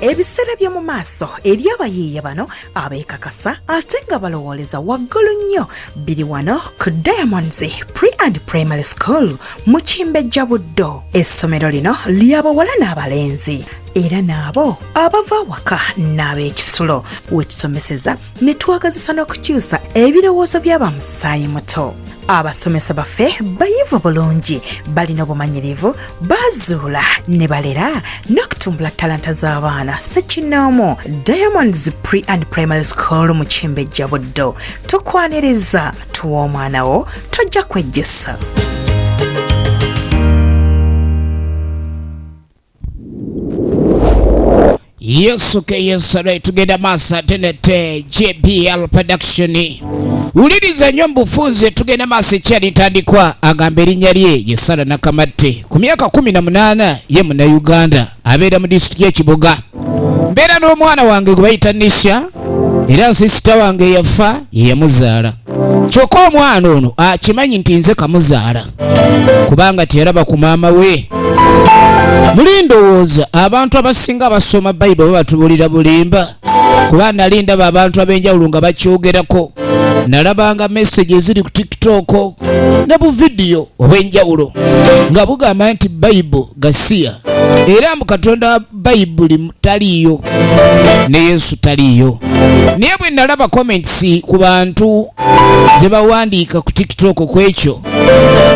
Ebiseera by'omu maaso eri abayiiya bano abeekakasa ate nga balowooleza waggulu nnyo biri wano ku Diamonds Pre and Primary School mu Kimbejja Buddo. Essomero lino ly'abawala n'abalenzi era naabo abava waka n'ab'ekisulo wetusomeseza ne twagazisa n'okukyusa ebirowoozo by'abamusaayi muto. Abasomesa baffe bayivu bulungi, balina obumanyirivu, bazuula ne balera n'okutumbula talanta z'abaana ssekinnoomu. Diamonds Pre and Primary School mu Kimbejja Buddo. Tukwaniriza tuwa omwana wo tojja kwejjusa. Yes, okay, yes, right. Tugenda masa tenete JBL production. Uliriza nyombu fuze tugenda masa chali tandikwa agambe erinnya lye Yesara Nakamate. Ku myaka 18 ye muna Uganda abeera mu district y'e Kiboga. Mbeera n'omwana wange gwe bayita Nisha era sister wange yafa ye yamuzaala. Kyokka omwana ono akimanyi nti nze kamuzaala kubanga teyalaba ku maama we. Mulindowooza abantu abasinga basoma Bible babatubuulira bulimba kuba nali ndaba abantu ab'enjawulo nga bakyogerako. Nalabanga message eziri ku TikTok ne bu video obw'enjawulo nga bugamba nti Bible gasiya era mu Katonda Bible taliyo ne Yesu taliyo. Naye bwe nalaba comments ku bantu ze bawandiika ku TikTok kwekyo,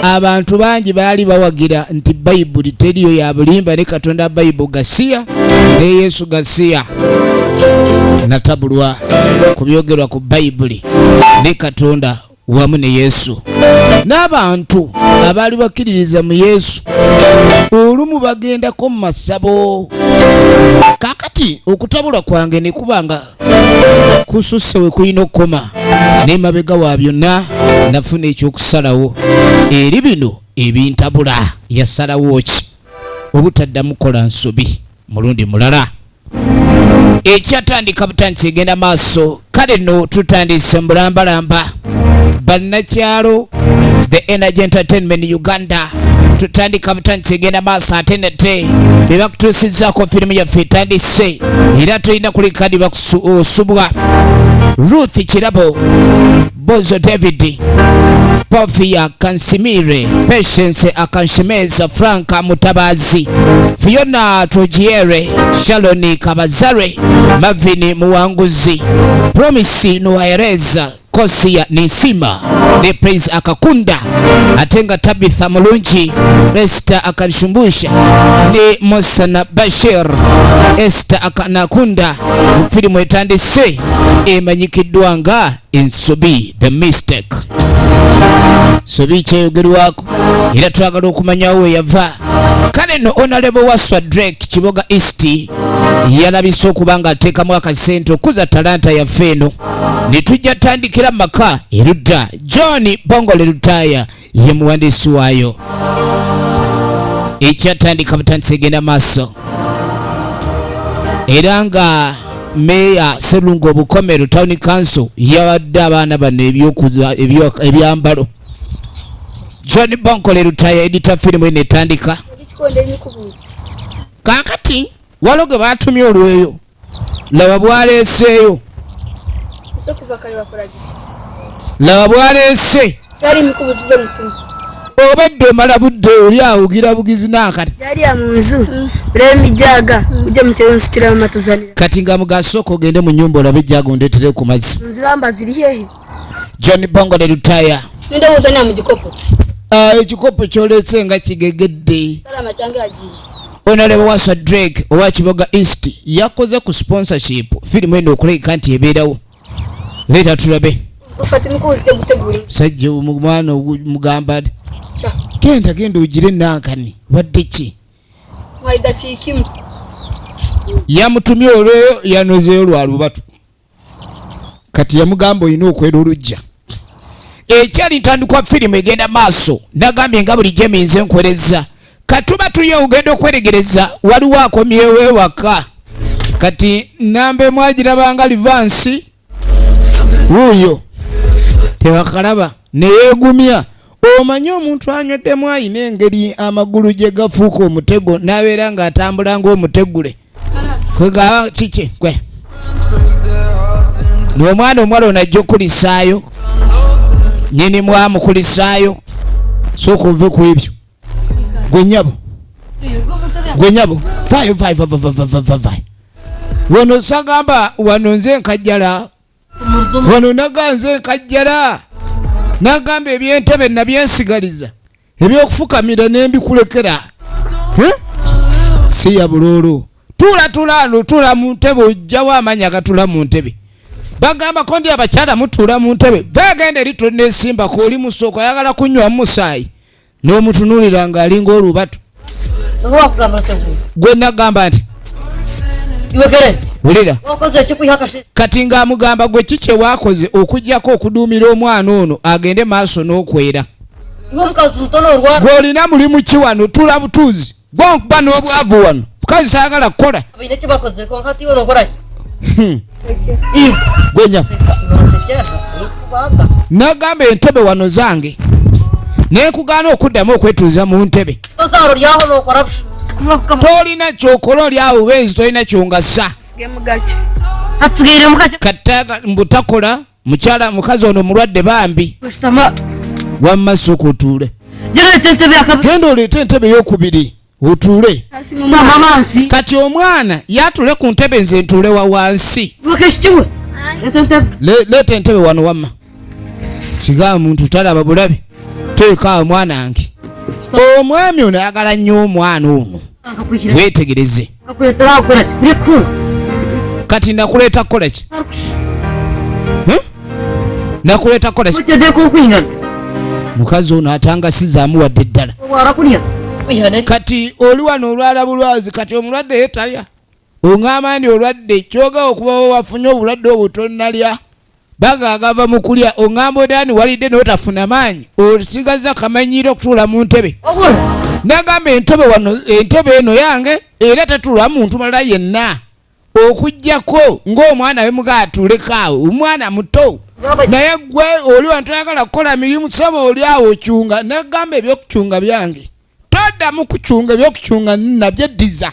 abantu bangi baali bawagira nti Bible teriyo ya bulimba ne Katonda Bible gasiya ne Yesu gasiya. Natabulwa ku byogerwa ku Bible ne Katonda wamu ne Yesu. N'abantu abaali bakkiririza mu Yesu olumu bagendako mu masabo. Kakati okutabula kwange ne kubanga kususse we kulina okukoma n'emabega wa byonna nafuna ekyokusalawo eri bino ebintabula. Yasalawo ki obutaddamu kola nsobi mulundi mulala. Ekyatandika butandisi egenda maaso. Kale nno tutandise mbulambalamba bannakyalo the Energy Entertainment Uganda. Tutandika butandisi egenda maaso ate nate be bakutuusizzaako firimu yaffe etandise era tulina kulikadi bakusubwa Ruth Kirabo, Bozo David, Pofia Kansimire, Patience Akanshimeza, Franka Mutabazi, Fiona Tojiere, Shaloni Kabazare, Mavini Muwanguzi, Promisi Nuwaereza, Kosia Nisima, ne Prince Akakunda, Atenga Tabitha Mulunji, Esther Akanshumbusha, ne Mosana Bashir, Esther Akanakunda, filimu etandise emanyikiddwa nga Ensobi the Mistake. Sobi kyeyogerwako era twagala okumanya we yava. Kale no Honorable Waswa Drake Kiboga East yalabise okubanga ateekamu akasente okuza talanta yaffe eno ne tujja tandikira maka erudda. John Bongole Lutaya ye muwandiisi waayo. Ekyatandika butandisi egenda maaso era nga Meya Serungo Bukomero Town Council yawadde abaana bano ebyambalo. John Bongole Lutaya edita firimu eno etandika. Kakati waloge batumye olweyo laba bwaleeseeyo. Laba bwaleese obadde omala budde oli awugira bugizi n'akati yali amunzu remi jaga uje mutensitira matuzanira kati nga mugasoko ogende mu nyumba olabe jaga ondeetere ku mazzi nziramba ziri hehe. John Bongole Lutaya ninde wozanya mu gikopo ekikopo kyolese nga kigegedde. salama change aji Honorable Waswa Drake owa Kiboga East yakoze ku sponsorship firimu eno okuleka nti ebeerawo. Leeta tulabe ufati mukuzi kye gutegura sajja omwana mugamba cha genda ugire nankani wadde ki mwaida kikimu yamutumye olweyo yanozeeyo lwa lubatu kati yamugamba olina okwera olujja. Ekyali ntandikwa firimu egenda maaso nagambye nga buli gye minze nkwereza katuba tuli ogenda okweregereza waliwo akomyewo ewaka kati nambe mwagirabanga livansi wuuyo tewakalaba neyeegumya. Omanyi omuntu anyweddemu ayina engeri amagulu gye gafuuka omutego n'abeera ng'atambula ng'omutegule. kwegaba kiki kwe n'omwana omuwala onajja okulisaayo nyini mwamukulisaayo sooka ove ku ebyo gwe nyabo vayo wano sagamba wano nze nkajjala wano naganze nkajjala nagamba ebyentebe nabyensigaliza ebyokufukamira nembikulekera si ya buloolo tula mu ntebe ojjawo amanya agatula mu ntebe bagamba ko ndi abakyala mutuula mu ntebe bagenda eri tonesimbako oli musooka ayagala kunywa musaayi n'omutunuulira ng'alinga olubatu gwe nagamba nti wulira kati ng'amugamba gwe kiki waakoze okuggyako okuduumira omwana ono agende maaso n'okwera gw'olina mulimu ki wano tula butuuzi gwonkuba n'obwavu wano mukazi saagala kukola gwenya nagamba entebe wano zange nekugaana okuddamu okwetuuza mu ntebe tolina kyokola oli awo bezi tolina kyongasa kataga mbutakola mukyala mukazi ono mulwadde bambi wamma sooka otuule genda oleete entebe ey'okubiri otuule kati omwana yatule ku ntebe nze ntuule wa wansi leeta entebe wano wamma kigaa muntu talaba bulabe teekaawo mwana wange omwami ono ayagala nnyo omwana ono weetegereze kati nakuleeta kukola ki nakuleeta kukola ki mukazi ono atangasizaamu wadde eddala kati oli wano olwala bulwazi kati omulwadde yetalya oŋŋamba ndi olwadde kyoga okubawo wafunye obulwadde obutonnalya bagagava mu kulya oŋŋamba odani walidde n'otafuna maanyi osigaza kamanyiire okutuula mu ntebe nagamba entebe wano entebe eno yange era tatuulwa muntu malala yenna okuggyako ng'omwana we muga atuulekaawo omwana muto naye gwe oli wantu ayagala kukola mirimu soba oli awo okyunga nagamba ebyokukyunga byange toddamu kukyunga ebyokukyunga nabyeddiza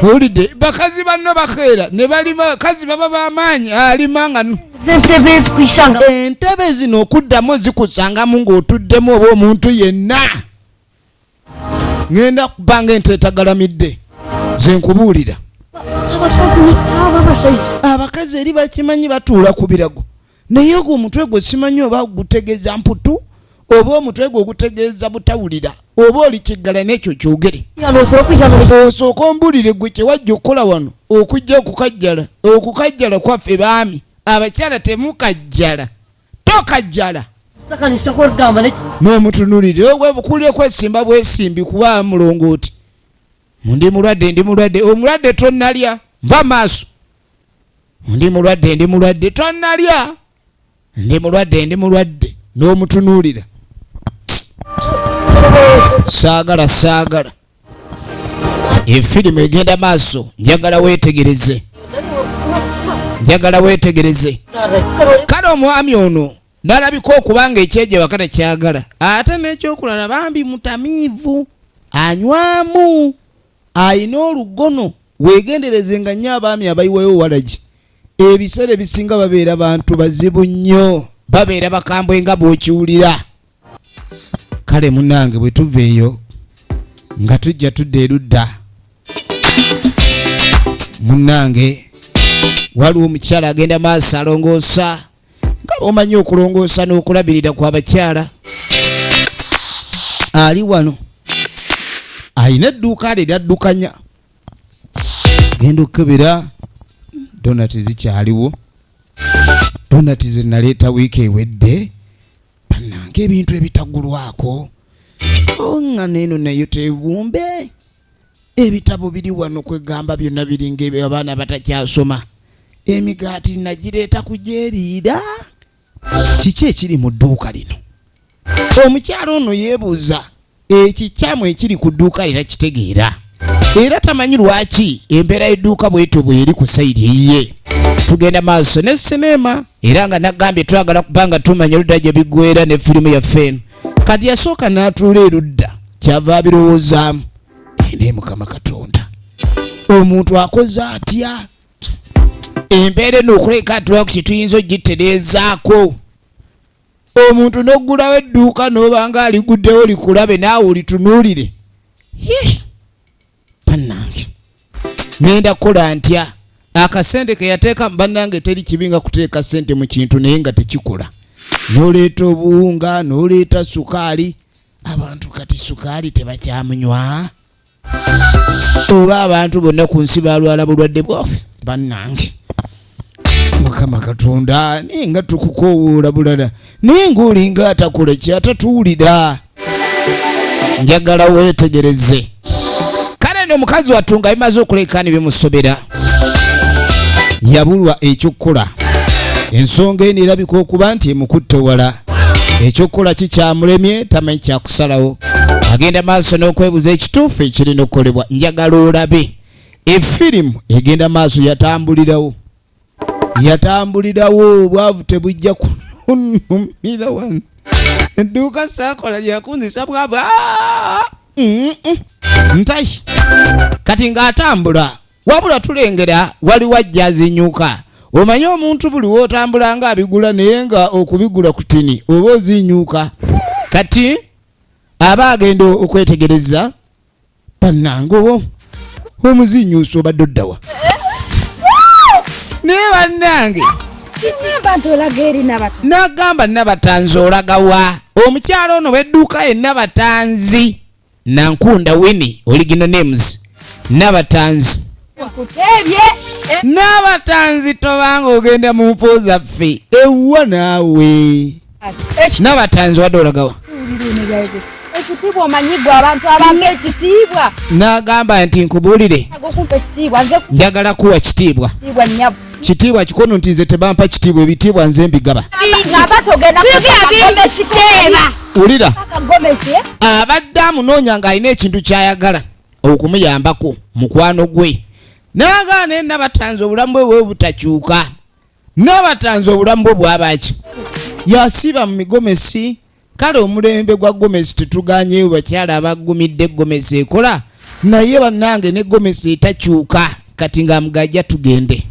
olidde bakazi banno bakeera ne balima bakazi baba b'amaanyi alimanga entebe zino okuddamu zikusangamu ng'otuddemu oba omuntu yenna ŋŋenda kubanga enteetagalamidde ze nkubuulira abakazi eri bakimanyi batuula ku birago naye ogwo omutwe gwe simanyi oba gutegeeza mputu oba omutwe gwe ogutegeeza butawulira oba oli kiggala n'ekyo kyogere osooka ombulire gwe kyewajja okukola wano okujja okukajjala kwaffe baami abakyala temukajjala tokajjala n'omutunulire obwebukulire kwesimba bwesimbi kuba mulongooti ndi mulwadde omulwadde tonnalya nva maaso ndi mulwadde tonnalya ndi mulwadde n'omutunuulira saagala efirimu egenda maaso njagala weetegereze kale omwami ono nalabika okubanga ekyeje wakata kyagala ate n'ekyokulala bambi mutamiivu anywamu ayina olugono weegendereze nga nnyo abaami abayiwayo walagi ebiseera ebisinga babeera bantu bazibu nnyo babeera bakambwe nga bw'okiwulira kale munnange bwe tuva eyo nga tujja tudda erudda munnange waliwo omukyala agenda maaso alongoosa nga omanyi okulongoosa n'okulabirira kw'abakyala ali wano ayina edduuka lye lyaddukanya genda okukebera donati zikyaliwo donati ze naleeta wiiki ewedde bannange ebintu ebitagulwako nga neeno nayo tevumbe ebitabo biri wano kwegamba byonna biringa abaana batakyasoma emigaati nagireeta kugyeriira kiki ekiri mu dduuka lino omukyala ono yeebuuza ekikyamu ekiri ku dduuka lye takitegeera era tamanyi lwaki embeera y'edduuka bwetyo bweri ku sayidi eyiye tugenda maaso ne sinema era nga nagambye twagala kubanga tumanya oludda gye biggwera ne firimu yaffe eno kati yasooka n'atuula erudda kyava abirowoozaamu ene mukama katonda omuntu akoze atya embeera eno okuleka atula ku kituyinza ogitereezaako omuntu n'oggulawo edduuka n'obanga aliguddewo likulabe naawe olitunuulire bannange ngenda kukola ntya akasente ke yateeka bannange teri kibi nga kuteeka sente mu kintu naye nga tekikola n'oleeta obuwunga n'oleeta sukaali abantu kati sukaali tebakyamunywa oba abantu bonna ku nsi balwala bulwadde bwafe bannange mukama katonda naye nga tukukoowoola bulala naye ng'olinga atakola kyatatuwulira njagala weetegereze kale n'omukazi wattu nga bimaze okulekaani bimusobera yabulwa ekyokukola ensonga eno erabika okuba nti emukutte wala ekyokukola kikyamulemye tamanyi kyakusalawo agenda maaso n'okwebuza ekituufu ekirina okukolebwa njagala olabe efirimu egenda maaso yatambulirawo obwavu tebujja kunumira wano edduuka saakola lyakunzisa bwavu ntayi kati ng'atambula wabula tulengera waliwo ajja azinyuka omanyi omuntu buli wootambula nga abigula naye nga okubigula ku tini oba ozinyuka kati aba agenda okwetegereza bannange omuzinyuusa obadde oddawa naye bannange n'agamba Nabatanzi olagawa omukyalo ono w'edduuka ye Nabatanzi Nankunda Winnie original names Nabatanzi Nabatanzi tobanga ogenda mu mpo zaffe ewwa naawe Nabatanzi wadde olagawa ekitiibwa omanyigwa abantu abange ekitiibwa n'agamba nti nkubuulire njagala kuwa kitiibwa kitiibwa kikono nti nze tebampa kitiibwa ebitiibwa nze mbigaba wulira abadde amunoonya ng'alina ekintu ky'ayagala okumuyambako mukwano gwe n'agaana ne Nabatanzi obulamu bwe bwe butakyuka Nabatanzi obulamu bwe bwabaki yasiba mu migomesi kale omulembe gwa gomesi tetuganyeewo bakyala abagumidde gomesi ekola naye bannange ne gomesi etakyuka kati ng'amugajja tugende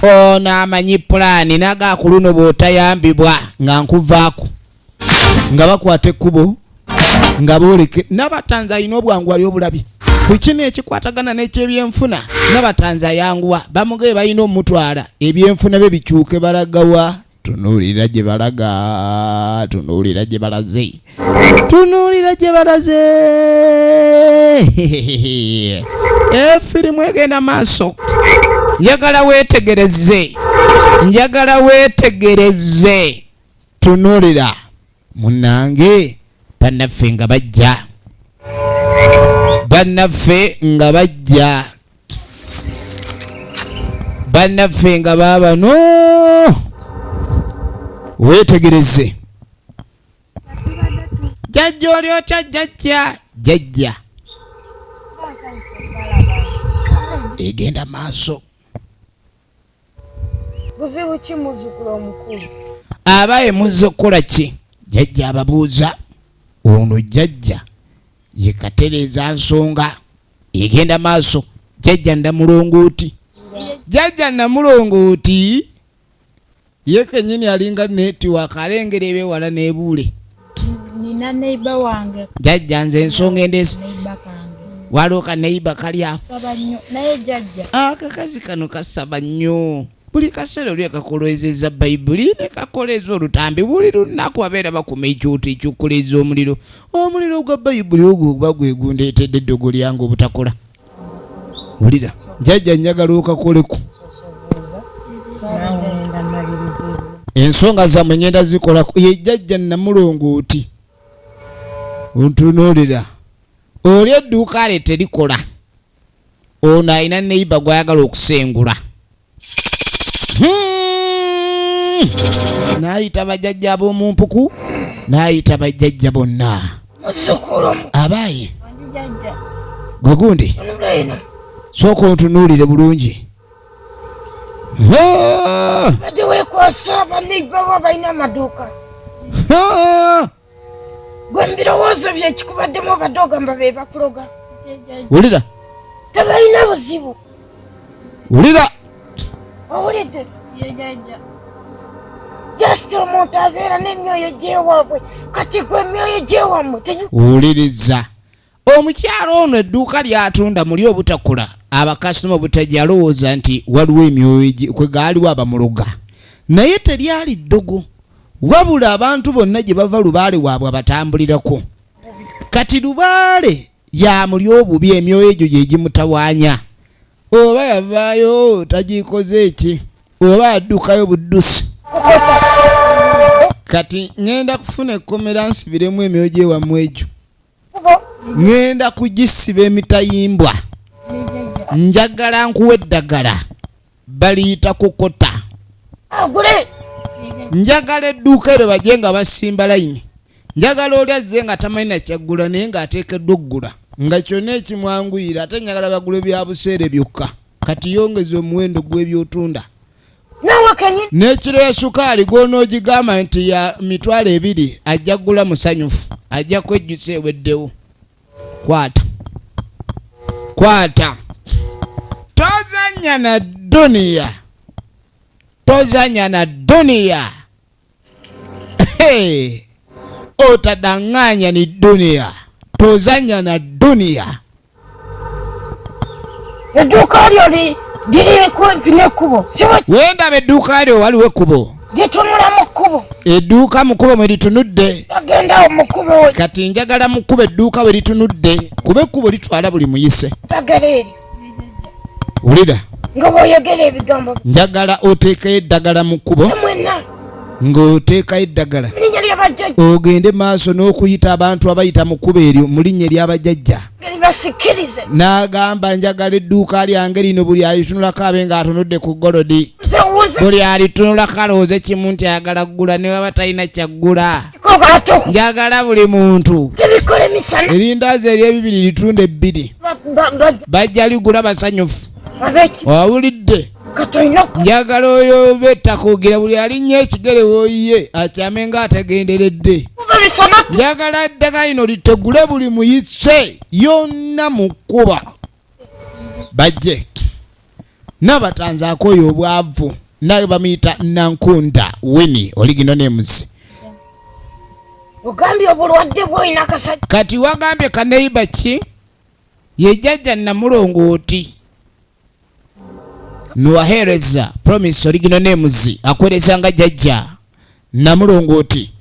ono amanyi pulaani nagakuluno bw'otayambibwa nga nkuvaako nga bakwata ekkubo nga booleke Nabatanzi alina obwangu ali obulabi ku kino ekikwatagana n'ekyebyenfuna Nabatanzi ayanguwa bamugee balina omutwala ebyenfuna bye bikyuke balagawa tunuulira gye balaga tunuulira gye balaze efirimu egenda maaso njagala weetegereze tunuulira munnange bannaffe nga baabano weetegereze jjajja oli otya jjajja egenda maaso buzibu ki muzzukulu omukulu aba emuzze okukola ki jjajja ababuuza ono jjajja yekatereeza nsonga egenda maaso jjajja Namulongooti ye kenyini alinga netiwaka alengera ebyewala n'ebuule nina neiba wange jjajja nze ensonga endeesi waliwo kaneiba kali awo naye jjajja akakazi kano kasaba nnyo buli kaseera oli akakolezeza bayibuli ne kakoleza olutambi buli lunaku abeera bakuma ekyoto ekyokukoleza omuliro gwa bayibuli ogwo oba gwegundeetedde eddogo lyange obutakola wulira jjajja njagala okakoleku ensonga zammwe ngenda zikolaku ye jjajja Namulongooti ontunuulira oli edduuka lye terikola ono alina neiba gwayagala okusengula n'ayita bajjajja ab'omumpuku n'ayita bajjajja bonna abaaye gwe gundi sooka ontunuulire bulungi ate weekwasa baneiba bo balina amaduuka gwe mbirowoozo byekikubaddemu obadde ogamba be bakuloga Wulira. Tebalina buzibu. Wulira. Owulidde? Just omuntu abeera n'emyoyo gy'ewaabwe kati gwe emyoyo gy'ewammwe wuliriza. Omukyalo ono edduuka ly'atunda muli obutakula abakasitoma obutajja alowooza nti waliwo emyoyo kwe gaaliwo abamuloga naye teryali ddogo wabula abantu bonna gye bava lubaale waabwe abatambulirako kati lubaale yamuli obubi emyoyo egyo gye gimutawaanya oba yavaayo tagikoze eki oba addukayo buddusi kati ngenda kufuna ekkomera nsibiremu emyoyo gy'ewammwe egyo ngenda kugisiba emitayimbwa njagala nkuwa eddagala baliyita kukota njagala edduuka eryo bajje nga basimba layini njagala oli azze nga tamanyi na kyaggula naye ng'ateekeddwa oggula nga kyonna ekimwanguyira ate njagala bagule bya buseere byokka kati yongeza omuwendo gw'ebyotunda n'ekiro ya sukaali gw'onoogigamba nti ya mitwalo 2 ajja kugula musanyufu ajja kwejjusa eweddewo kwata tozanya na duniya otadanganya ni duniya tozanya na duniya edduuka lyo liri kumpi n'ekkubo wendaba edduuka lyo waliwo ekkubo litunula mu kkubo edduuka mu kkubo mwe litunudde tagendawo mu kkubo kati njagala mu kkubo edduuka we litunudde kuba ekkubo litwala buli muyise tagala eri wulira nga bw'oyogera ebigambo njagala oteekayo eddagala mu kkubo mwenna ng'oteekayo eddagala linnya ly'abajjajja ogende maaso n'okuyita abantu abayita mu kkubo eryo mu linnya ery'abajjajja basikirize n'agamba njagala edduuka lyange lino buli alitunulako abe ng'atunudde ku golodi buli alitunulako alowooze kimu nti ayagala kugula ne waba talina kyaggula njagala buli muntu erindaazi ery'ebibiri litunda 2 bajja ligula basanyufu owulidde njagala oyo bettakugira buli alinnya ekigere wooyiye akyame ng'ategenderedde njagala eddagala lino litegule buli muyise yonna mu kkuba bajje Nabatanzi akoyo obwavu naye bamuyita Nankunda Winnie oligino nemuzi ogambye obulwadde bw'olina kasajja kati wagambye kaneiba ki ye Jaaja Namulongooti nuwahereza promise oligino nemuzi akwereza nga Jaaja Namulongooti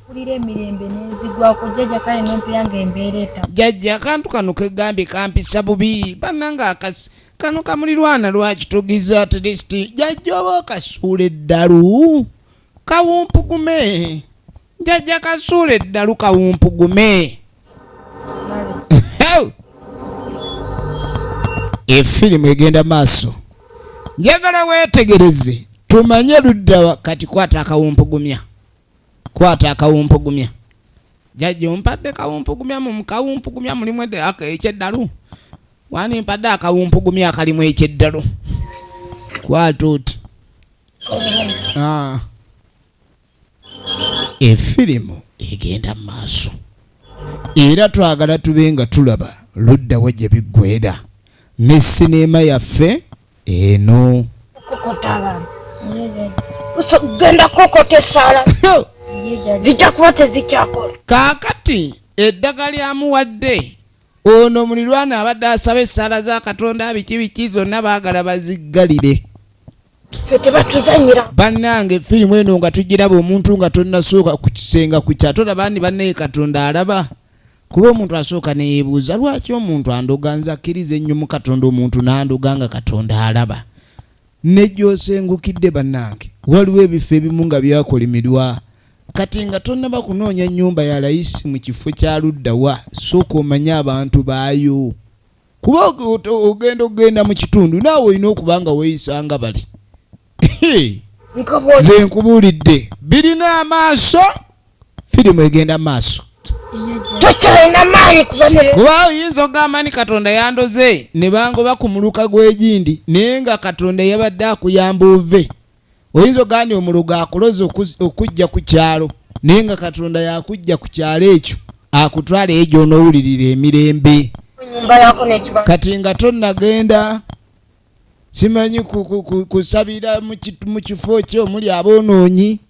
Jaaja akantu kano kegambye kampisa bubi bannanga akasi kano kamulirwana lwaki tugiza at least Jaaja oba kasuula eddalu kawumpugume Jaaja kasuula eddalu kawumpugume efirimu egenda maaso njagala weetegereze tumanye luddawa kati kwata akawumpugumya Jaaja ompadde kawumpugumya mu kawumpugumya mulimu ekyeddalu wani mpadde akawumpugumya akalimu ekyeddalu kwata oti efirimu egenda maaso era twagala tube nga tulaba luddawa gye biggweera ne sinema yaffe eno genda kokota essaala zijja kuba tezikyakola kaakati eddagala lyamuwadde ono mulirwana abadde asaba essaala za Katonda biki zonna baagala baziggalire ffe tebatuzanyira bannange firimu eno nga tugiraba omuntu nga tonnasooka ku kisenga ku kyato labandi bannaye Katonda alaba kuba omuntu asooka neyeebuuza lwaki omuntu andoga nze akkiriza ennyo mu Katonda omuntu n'andoga nga Katonda alaba ne gy'osengukidde bannange waliwo ebifo ebimu nga byakolimirwa kati nga tonnaba kunoonya nnyumba ya layisi mu kifo kya luddawa sooka omanye abantu baayo kuba ogenda mu kitundu naawe olina okuba nga weeyisanga bali nze nkubuulidde birina amaaso firimu egenda maaso tokyalina maanyi kuba oyinza ogamba ni Katonda yandoze ne bangoba ku muluka gw'egindi naye nga Katonda yabadde akuyamba ove oyinza ogandi omuluga akuloza okujja ku kyalo naye nga Katonda yakujja ku kyalo ekyo akutwala ejo n'owulirira emirembe kati nga tonnagenda simanyi kusabira mu kifo kyo omuli aboonoonyi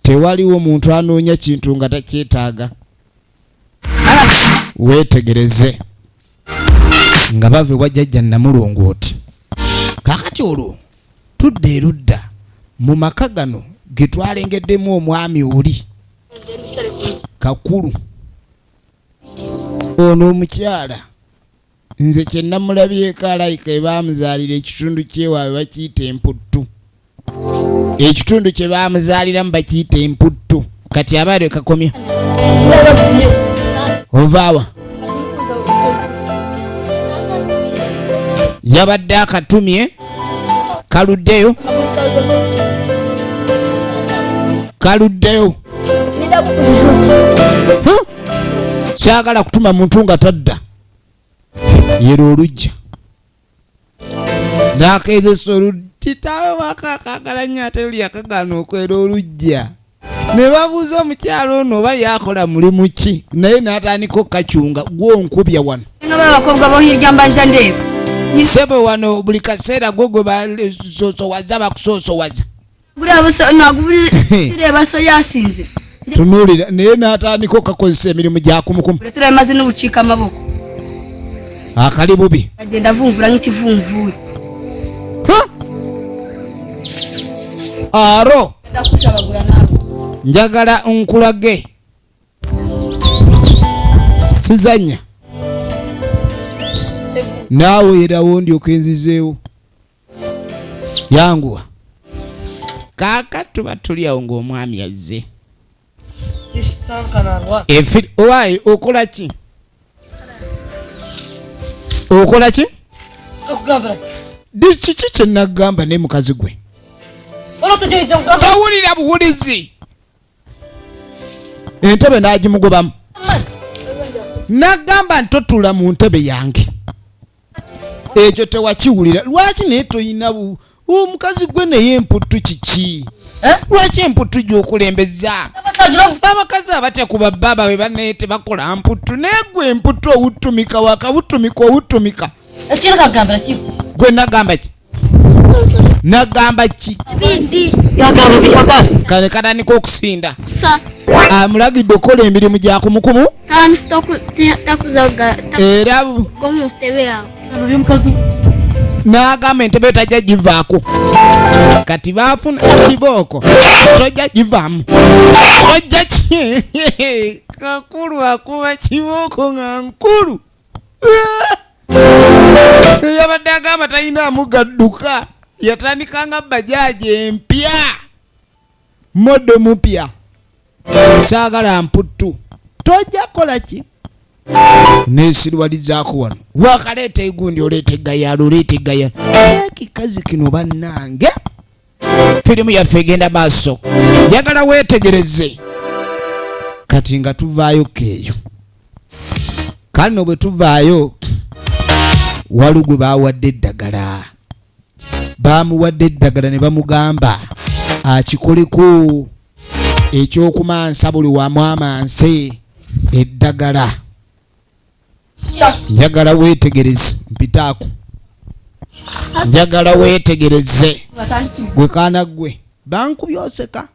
tewaliwo omuntu anoonya kintu nga takyetaaga weetegereze nga bava ewa Jaaja Namulongooti kaakati olwo tudde erudda mu maka gano ge twalengeddemu omwami oli kakulu ono omukyala nze kye namulabyeko alayika ebaamuzaalira ekitundu kyewaabwe bakiyita emputtu ekitundu kye baamuzaaliramu bakiyita emputtu kati abaale kakomya ovaawa yabadde akatumye kaluddeyo kyagala kutuma muntu nga tadda yero olujja nakezesa olutitawe wakakagala nnyo ate luli yakagana okwera olujja ne babuuza omukyalo ono oba yakola mulimu ki naye n'atandika okukacunga gwonkubya wano sebe wano buli kaseera gwe basosowaza bakusoosowaza tunuulira naye n'atandika okakozesa emirimu gyakumukumu akali bubi aro njagala nkulage sizanya naawe erawo ndyoka enzizeewo yanguwa kaaka tuba tulyawo ng'omwami azze owaayi okola ki kiki kye nagamba ne mukazi gwe tawulira buwulizi entebe n'agimugobamu nagamba ntotula mu ntebe yange ekyo tewakiwulira lwaki naye toyina omukazi gwe naye emputtu kiki lwaki emputtu gy'okulembeza abakazi abatekuba baba we banaye tebakola mputtu naye gwe emputtu owuttumika owuttumika gwe nagamba ki kale katandika okusinda amulagidde okukola emirimu gyakumukumu era n'agamba entebe tajja givaako kati baafuna kiboko tojja givaamu tojja kakulu akuba kiboko nga nkulu yabadde agamba talina amugadduka yatandikanga bajaaji empya modo mupya saagala mputtu tojja kola ki nesirwalizaako wano wakaleeta egundi oleeta egayaalo ekikazi kino bannange firimu yaffe egenda maaso njagala weetegereze kati nga tuvaayo keeyo kale no bwe tuvaayo waliwo gwe baawadde eddagala baamuwadde eddagala ne bamugamba akikoleko ekyokumansa buli wamu amanse eddagala njagala weetegereze mpitaako njagala weetegereze gwe kaana gwe bankubyoseka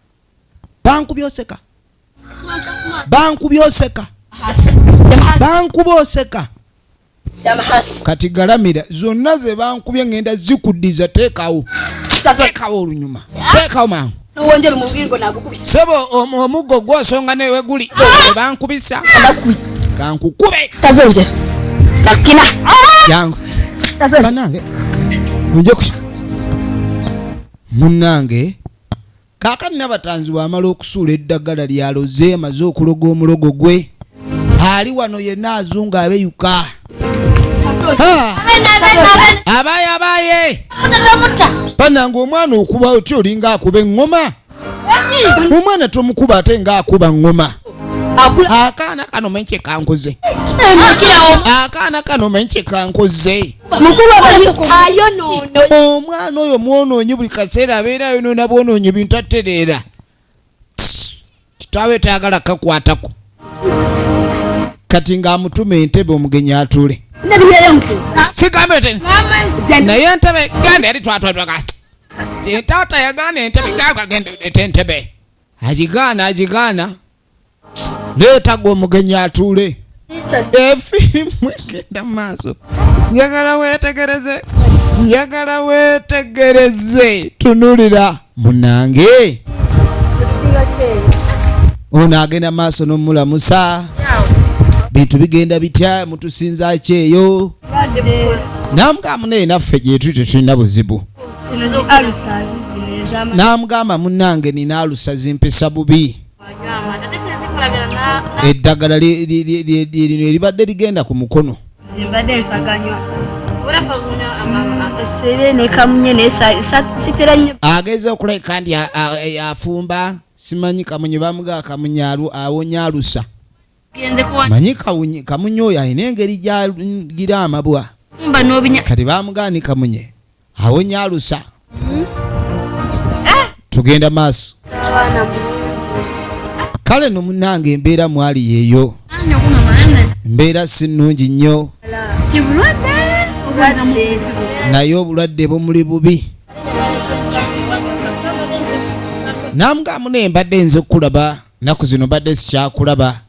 kati galamira zonna ze bankubye ngenda zikuddiza teekawo olunyuma teekawo mangu sebo omuggo gwosonga newe guli bankubisa kankukube yangu banange nje munange kaakati Nabatanzi bw'amala okusuula eddagala lyaloze amaze okuloga omulogo gwe ali wano yenna azunga abeyuka abaye banange omwana okuba otyo olinga akuba eŋŋoma omwana tomukuba ate nga akuba ŋŋoma akaana kano menche kankoze omwana oyo mwonoonyi buli kaseera abeera yonoona bwonoonyi bintu atereera kitaawe tayagala kakwatako kati ng'amutuma entebe omugenyi atule sigambe te naye entebe ganda yali twatwalibwa kati taata yagaana entebe gagagenda entebe agigaana leeta gwe omugenyi atule efirimu egenda maaso njagala weetegereze tunulira munange ono agenda maaso n'omulamusa bintu bigenda bitya mutusinza kyeyo namugamba naye naffe gyetu tetulina buzibu namugamba munange nina alusa zimpisa bubi eddagala lino eribadde ligenda ku mukono ageze okuleka kandi afumba simanyi kamunye bamugaa kamunye awonya alusa manyi kamunye oyo alina engeri gira amabwa kati bamugaani kamunye awonya alusa tugenda maaso kale no munange embeera mwali yeeyo embeera si nnungi nnyo naye obulwadde bumuli bubi namugamba naye mbadde nze kulaba naku zino mbadde sikyakulaba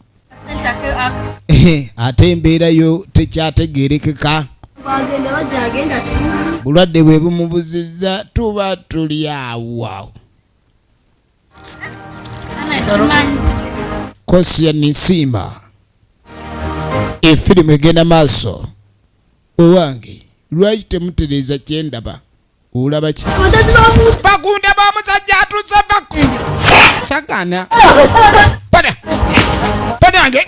ate embeera yo tekyategeerekeka bulwadde bwe bumubuzizza tuba tuli awo kosi ya nisima efirimu egenda maaso owange lwaki temutereeza kyendaba olaba ki bagunda b'omusajja atuzavako sagana padange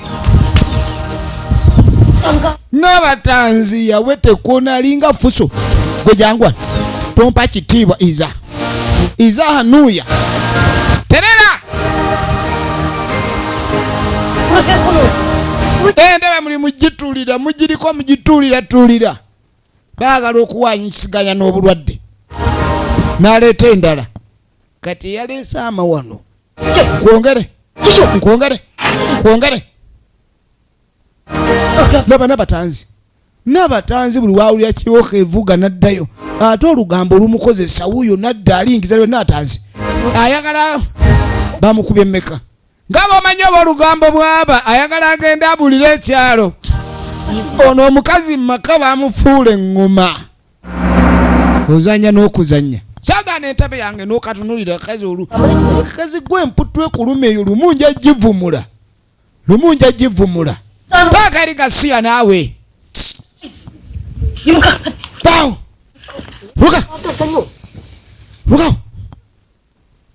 Nabatanzi yawete kona alinga fuso gwe jangwa pompa kitiibwa iza hanuya terera endaba muli mugitulira mugiriko mugitulira baagala okuwanyisiganya n'obulwadde n'aleeta endala kati yaleese amawano kwongere Nabatanzi buli wawulira kiwoka evuga naddayo ate olugambo olumukozesa wuuyo nadda alingiza lwe Nabatanzi ayagala bamukubye mmeka nga bw'omanyi oba olugambo bw'aba ayagala agenda abulira ekyalo ono omukazi mu maka bamufuula eŋŋoma ozanya n'okuzanya saagaana entabe yange n'okatunulira akazi gw'emputwe ku lume eyo lumungi agivumula taaka eri gasiya naawe luka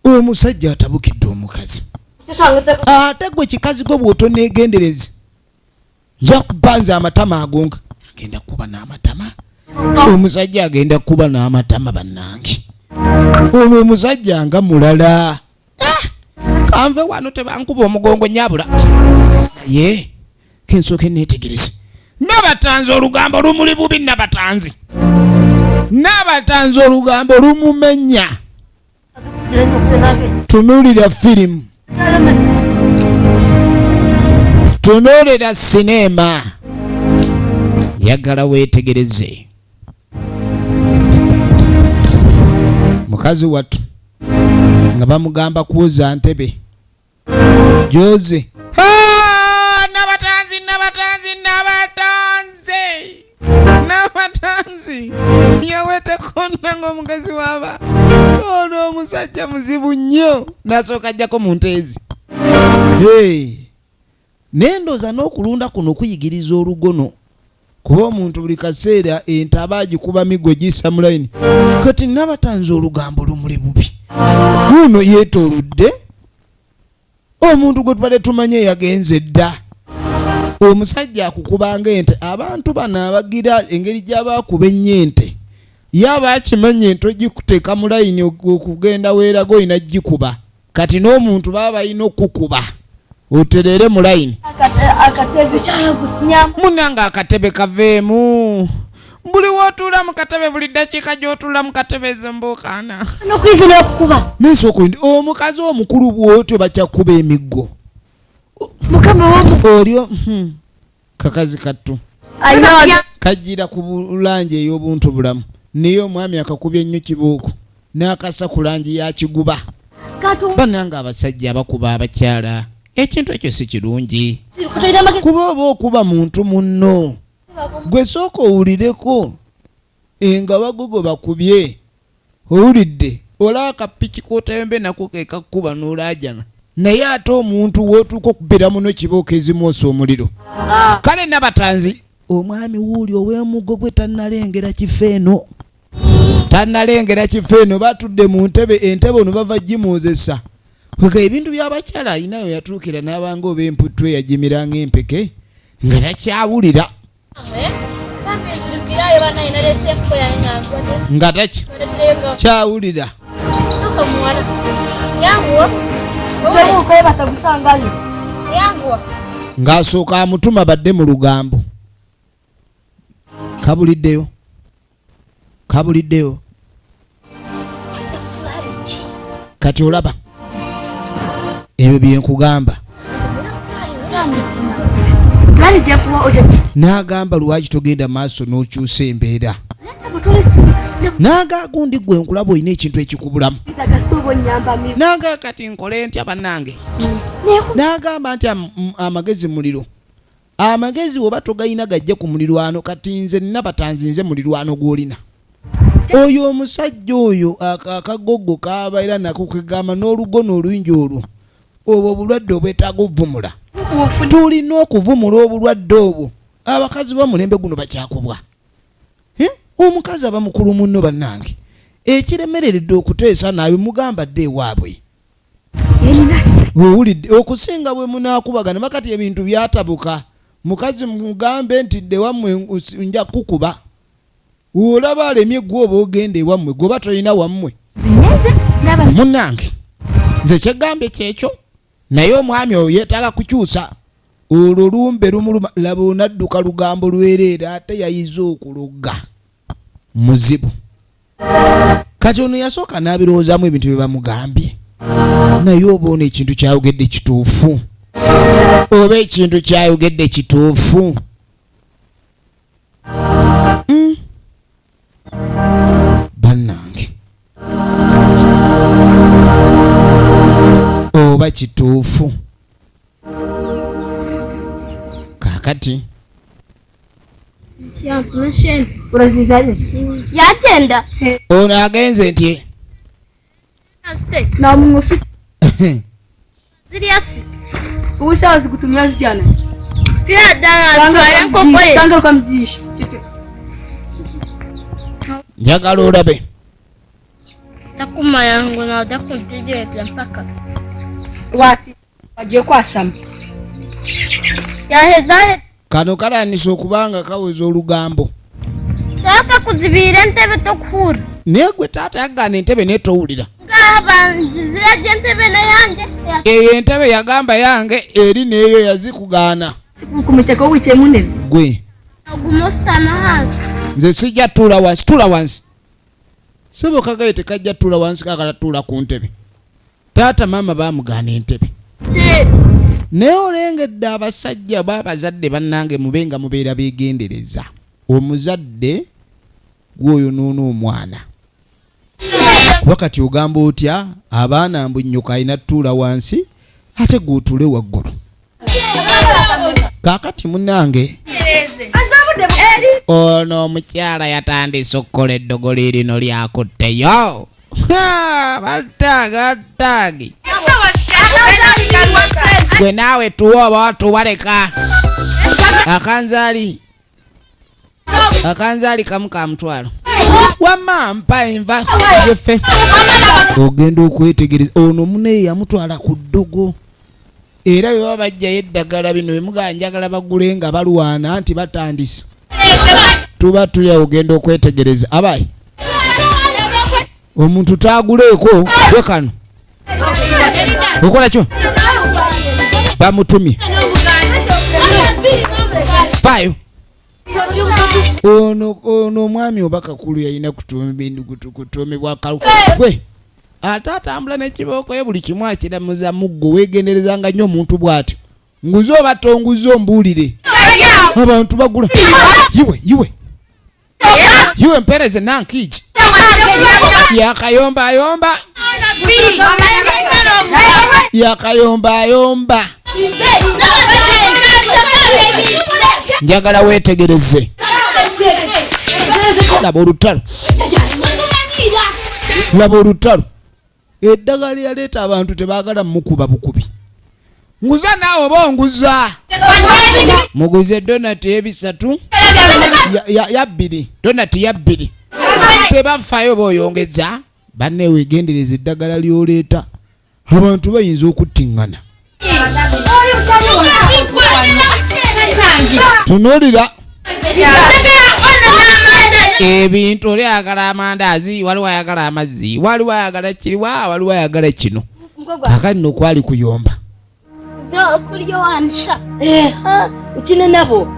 oyo musajja atabukidde omukazi ate gwe kikazi gwe bw'otoneegendereze nja kubanza amatama agonga agenda kuba n'amatama omusajja agenda kuba n'amatama bannange ono omusajja nga mulala kanve wano tebankuba omugongo nyabula ye kensooke neetegereze Nabatanzi olugambo lumuli bubi Nabatanzi olugambo lumumenya tunulira firimu tunulira sinema njagala weetegereze mukazi wattu nga bamugamba kwoza ntebe joze Nabatanzi yawete konna ng'omukazi waaba ono omusajja muzibu nnyo nasooka ajjako mu nteezi nendoza n'okulunda kuno kuyigiriza olugono kuba omuntu buli kaseera ente aba agikuba migo gissa mu layini kati Nabatanzi olugambo lumuli bubi guno yeetoolodde omuntu gwe tubadde tumanye yagenze dda omusajja akukubanga ente abantu bano abagira engeri gy'abakuba ennyente yaba akimanya ente ogikuteeka mu layini okugenda weeraga olina gikuba kati n'omuntu baba balina okukuba oterere mu layini munanga akatebe kaveemu buli wootuula mu katebe buli ddakiika gy'otuula mu katebe ezo mbuukaana nesooka ndi omukazi omukulu bw'otyo bakyakuba emiggo olyo kakazi kattu kajira ku bulanje ey'obuntu bulamu niyo omwami akakubya ennyo kibooko n'akassa ku langi ya kiguba bannanga abasajja abakuba abakyala ekintu ekyo si kirungi kuba oba okuba muntu munno gwe sooka owulireko nga bagogo bakubye owulidde olaba akapiki kootembe nako kekakkuba n'olaajana naye ate omuntu wootuuka okubira muno kibooko ezimwosa omuliro kale Nabatanzi omwami wuuli ow'emugo gwe tannalengera kifeeno batudde mu entebe ono bava gimuuzesa ebintu by'abakyala alinayo yatuukira n'abanga oba emputwe yagimiranga empeke nga takyawulira nga kyawulira ng'asooka amutuma badde mu lugambo kabuliddeyo kati olaba ebyo byenkugamba n'agamba lwaki togenda maaso n'okyusa embeera nanga gundi gwe nkulaba olina ekintu ekikubulamu nanga kati nkole ntya bannange n'agamba nti amagezi muliro amagezi oba togayina gajja ku mulirwano kati nze Nabatanzi nze mulirwano gw'olina oyo omusajja oyo akagogo kabaira nako kegamba n'olugo n'oluyinji olwo obwo obulwadde obwetaaga ovumula tulina okuvumula obulwadde obwo abakazi b'omulembe guno bakyakubwa omukazi aba mukulu munno bannange ekiremereredde okuteesa naawe mugamba dde ewaabwe owulidde okusinga bwe munaakubagana makati ebintu byatabuka mukazi mugambe nti dde wammwe nja kukuba olaba alemye gwe oba ogenda ewammwe gwe oba tolina wammwe munnange nze kyegambye kyekyo naye omwami oyo yeetaaga kukyusa olwo lumbe lumuluma laba onadduka lugambo lwereera ate yayiza okulugga muzibu kati ono yasooka n'abirowoozaamu ebintu bye bamugambye naye oba ono ekintu kyayogedde kituufu oba ekintu kyayogedde kituufu bannange oba kituufu kaakati yatenda ono agenze ntye ubusawa zikutumia zijana njagala olabe takuma yangu na dakuntegeeza mpaka wati aje kwasama yaheza kano kalanisa okubanga kaweza olugambo taata kuzibiira entebe tokuhura naye gwe taata yagaana entebe naye towulira ngaba nzizira gy'entebe nayange eyo entebe yagamba yange eri neeyo yazikugaana kumecheka wiche munene gwe ogumositama hansi nze sijja tula wansi sebo kagaye tekajja tula wansi kakala tula ku ntebe taata maama baamugaana entebe naye olengedde abasajja baabazadde bannange mubenga mubeera beegendereza omuzadde gwoyonoona omwana wakati ogamba otya abaana mbu nnyoka alina tuula wansi ate gwotule waggulu kaakati munnange ono omukyala yatandise okukola eddogoli lino lyakutteyo battaagi gwe naawe tuwa oba watuwaleka akanzaali kamu ka mutwalo wamma mpa enva yefe ogenda okwetegereza ono muneyo yamutwala ku ddogo era bwe baba bajjayo eddagala bino bemugala njagala bagule nga balwana nti batandise tuba tulya ogenda okwetegereza abayi omuntu taaguleeko we kano okola kyo bamutumye fayo ono omwami oba kakulu yalina kutumibwa gwe ate atambula n'ekibooko ye buli kimu akiramuza muggo weegenderezanga nnyo omuntu bw'atyo nguze oba tonguze ombuulire abantu bagula yiwe mpereze nankiji yakayomba njagala wetegereze laba olutalo eddagala lyaleeta abantu tebaagala mukuba bukubi nguza naawe oba onguza muguze donati ebisatu yabbiri donati yabbiri tebafaayo b'oyongeza banne weegendereza eddagala ly'oleeta abantu bayinza okuttiŋŋana tunuulira ebintu oli ayagala amandaazi waliwo ayagala amazzi waliwo ayagala kiriwa waliwo ayagala kino kakati nokwali kuyomba ukine nabo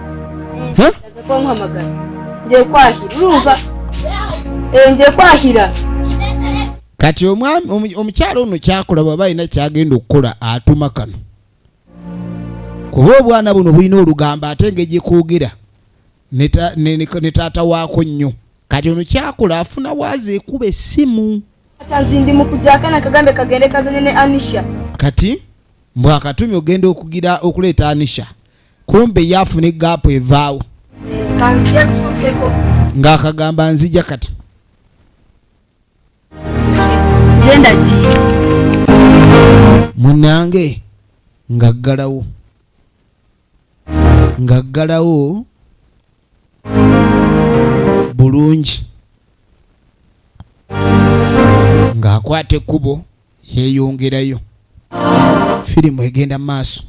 nje kwahira kati omukyalo ono kyakola bwaba alina kyagenda okukola atuma kano kuba obwana buno bulina olugambo ate ngegyekuugira ne taata waako nnyo kati ono kyakola afuna waazi ekuba essimu ndi mukujjakana kagambe kagende kazanye ne Anisha kati mbwakatumi ogenda okuleeta Anisha kumbe yafuna egaapu evaawo ng'akagamba nzija kati genda ki munange ngaggalawo bulungi ng'akwata ekkubo yeeyongerayo firimu egenda maaso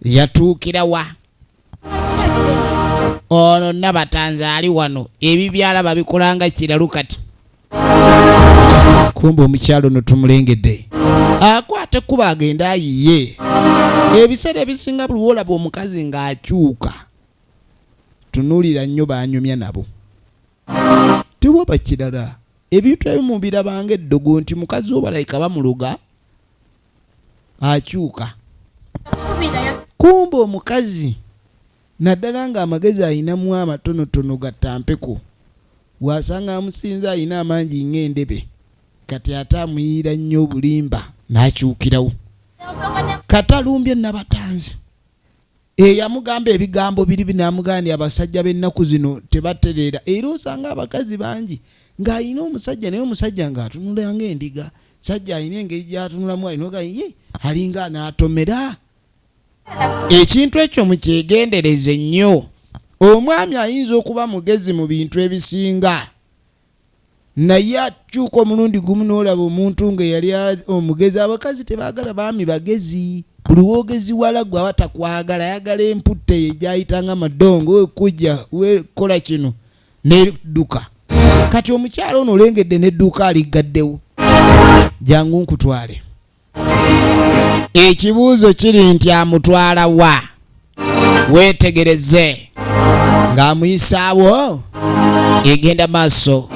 yatuukira wa ono Nabatanzi ali wano ebibyala babikolanga kiralu kati kumbe omukyalo no tumulengedde akwate kuba agenda ayiye ebiseera ebisinga buli wolaba omukazi ng'akyuka tunuulira nnyo banyumya nabo tewaba kirala ebintu ebimu birabanga eddogo nti mukazi obalayika bamuloga akyuka kumbe omukazi naddala ng'amagezi ayinamu amatonotono gatampeko wasanga amusinza ayina amangi ng'endebe kati ate amuyiira nnyo obulimba n'akyukirawo katalumbye Nabatanzi yamugamba ebigambo biri binamugandi abasajja b'ennaku zino tebatereera era osanga abakazi bangi ng'ayina omusajja naye omusajja ng'atunula ng'endiga sajja ayina engeri gy'atunulamu ayinogaye alinga n'atomera ekintu ekyo mukyegendereze nnyo omwami ayinza okuba mugezi mu bintu ebisinga naye akyuka omulundi gumu n'olaba omuntu ng'eyali omugezi abakazi tebaagala baami bagezi buli wogezi wala gwe abatakwagala ayagala emputte ye gyayitanga madongo wekujja wekola kino nedduka kati omukyalo ono olengedde nedduka aligaddewo jangu nkutwale ekibuuzo kiri nti amutwala wa weetegereze ng'amuyisaawo egenda maaso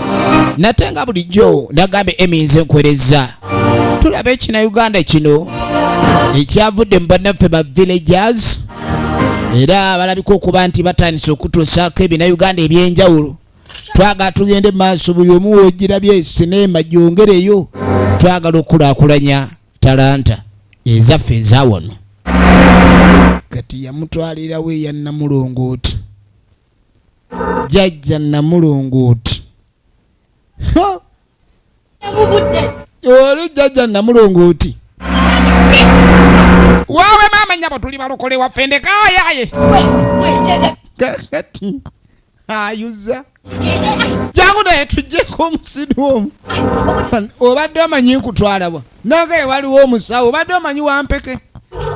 nate nga bulijjo nagambe Emmy nze nkwereza tulaba ekina Uganda kino ekyavudde mu bannaffe ba villagers era balabika okuba nti batandise okutuusaako ebina Uganda ebyenjawulo twagala tugende maaso buli omu wogirabye sinema gyongereyo twagala okulaakulanya talanta ezaffe ezawano kati yamutwalirawo eya Namulongooti Jaaja Namulongooti oli Jaaja Namulongooti waawe maama nyabo tuli balokole waffe ndekaayaye kati ayuza jangu naye tujjeko omusiru omu obadde omanyi nkutwalabwa nagaye waliwo omusawo obadde omanyi wampeke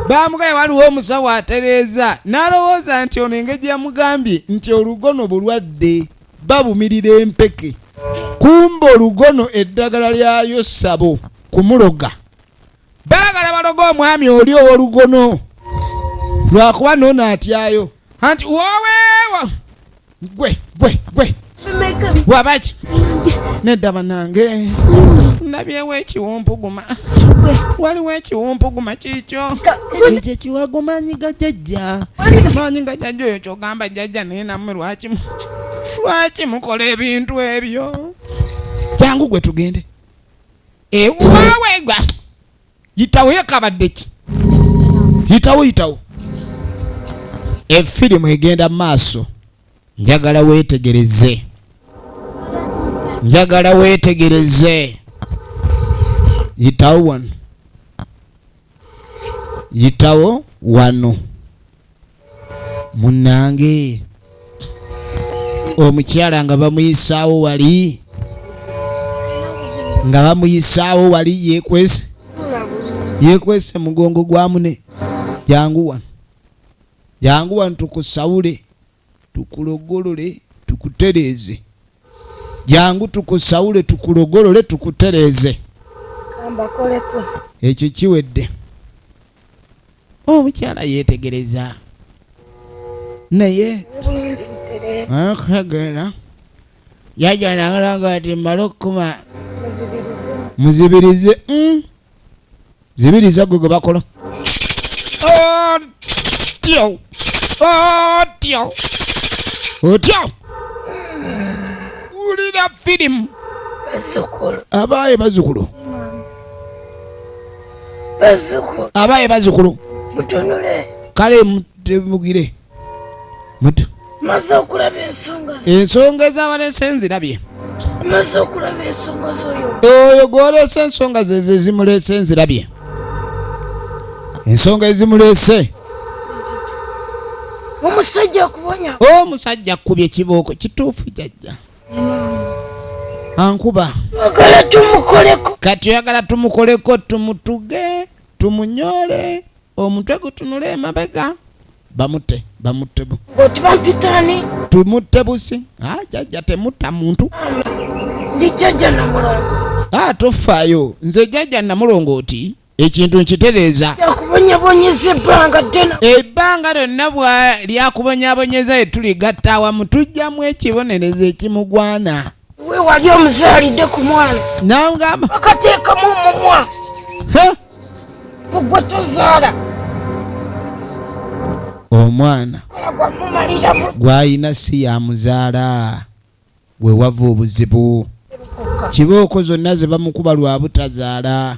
bamugaye waliwo omusawo atereeza n'alowooza nti ono engeri yamugambye nti olugono bulwadde babumirira empeke kumba olugono eddagala lyayo ssabo kumuloga baagala baloga omwami oli ow'olugono lwakuba noono atyayo anti wooweewa gwe wabaki nedda banange Nabyewo ekiwumpuguma. Waliwo ekiwumpuguma kikyo. Ekyo kiwago maanyi ga jjajja. Maanyi ga jjajja oyo ky'ogamba jjajja naye nammwe lwaki mukola ebintu ebyo? Jangu gwe tugende. Waawe gwa. Yitawo yakabadde ki? Yitawo. Efirimu egenda maaso. Njagala weetegereze. Yitawo wano. Munnange. Omukyala nga bamuyisaawo wali. Yekwese mugongo gwa mune. Jangu wano tukusawule, tukulogolole, tukutereeze. Jangu tukusawule, tukulogolole, tukutereeze. Ekyo kiwedde. Omukyala yeetegereza. Naye akagera Jaaja Namulongooti malokuma muzibirize. Zibiriza gwe bakola. Otyo. Ulira firimu. Abaye bazukulu. Mutunule. Kale mutemugire. Maze okulaba ensonga ez'abalese nzirabye. Maze okulaba ensonga z'oyo. Oyo gw'olese ensonga ze zimulese nzirabye. Ensonga ezimulese. Omusajja akubye kiboko kituufu jjajja. Ankuba. Kati oyagala tumukoleko tumutuge, tumunyole, omutwe gutunule emabega. Bamute bu. Tumutte busi. Jjajja temutta muntu. Ndi Jaaja Namulongooti. Tofaayo. Nze Jaaja Namulongooti ekintu nkitereeza. Yakubonyabonyeza ebbanga ddene. Ebbanga lyonna lyakubonyabonyeza etuligatta awamu tujjamu ekibonerezo ekimugwana. We wali omuzaalidde ku mwana. Nangamba. Akateekamu omumwa. Gwe tozaala. Omwana gw'ayina si yamuzaala. We wava obuzibu. Kibooko zonna ze bamukuba lwa butazaala.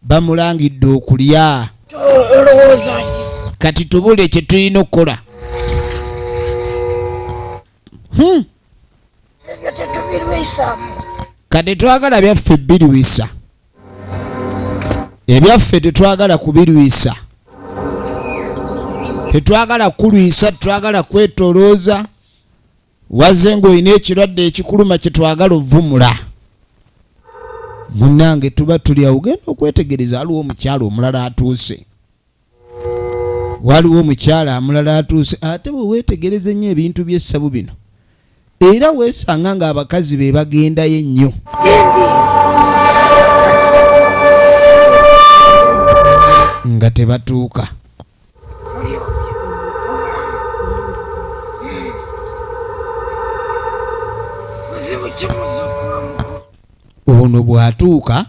Bamulangidde okulya. Kati tubule kye tulina okukola. Kati twagala byaffe biriwisa. Ebyaffe tetwagala kubiriwisa. Tetwagala kulwisa, twagala kwetolooza. Wazze ng'olina ekirwadde ekikuluma kye twagala ovumula. Munnange tuba tuli awo genda okwetegereza waliwo omukyala omulala atuuse. Ate bwe weetegereze nnyo ebintu by'essabu bino. Era weesanga ng'abakazi be bagendayo ennyo. Nga tebatuuka. Ono bw'atuuka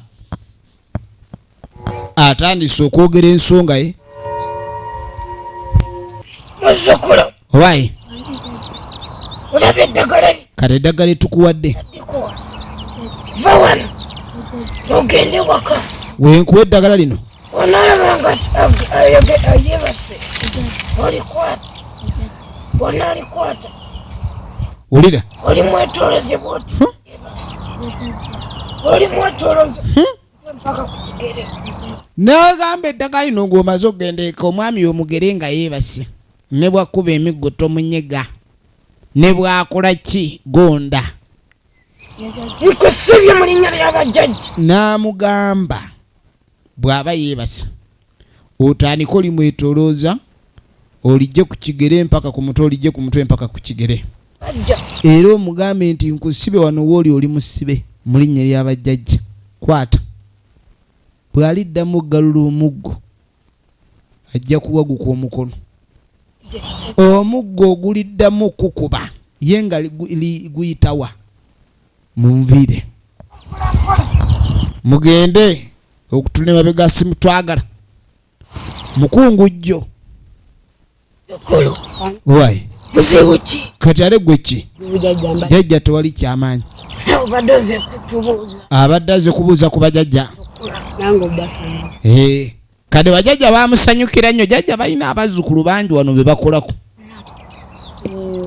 atandise okwogera ensonga ye. Owaye olaba eddagala kale eddagala etukuwadde va wano ogende waka. Wenkuwa eddagala lino onaalabanga yebase olikwata wona alikwata wulira olimwetoloze bwoti olimwetoloze mpaka ku kigere. N'agamba eddagala lino ng'omaze okugenda eka omwami omugere nga yeebase. Ne bwakuba emiggo tomunyega. Ne bwakola ki gonda. Nkusibye mu linnya ly'abajjajja. N'amugamba bw'aba yeebase otandika olimwetolooza olijje ku kigere mpaka ku mutwe, olijje ku mutwe mpaka ku kigere. Era omugambe nti nkusibe wano wooli oli musibe mu linnya ly'abajjajja. Kwata. Bw'aliddamu oggalula omuggo ajja kuwaguka omukono. Omuggo oguliddamu okukuba ye nga guyitawa munviire mugende okutula emabega simutwagala mukungujjo Kakulu. wai Buzibuki. kati ale gwe ki jajja tewali kyamaanyi Obadoze kutubuuza. abadde aze kubuuza ku bajajja nange basanga kade bajajja bamusanyukira nnyo jajja balina abazzukulu bangi wano be bakolako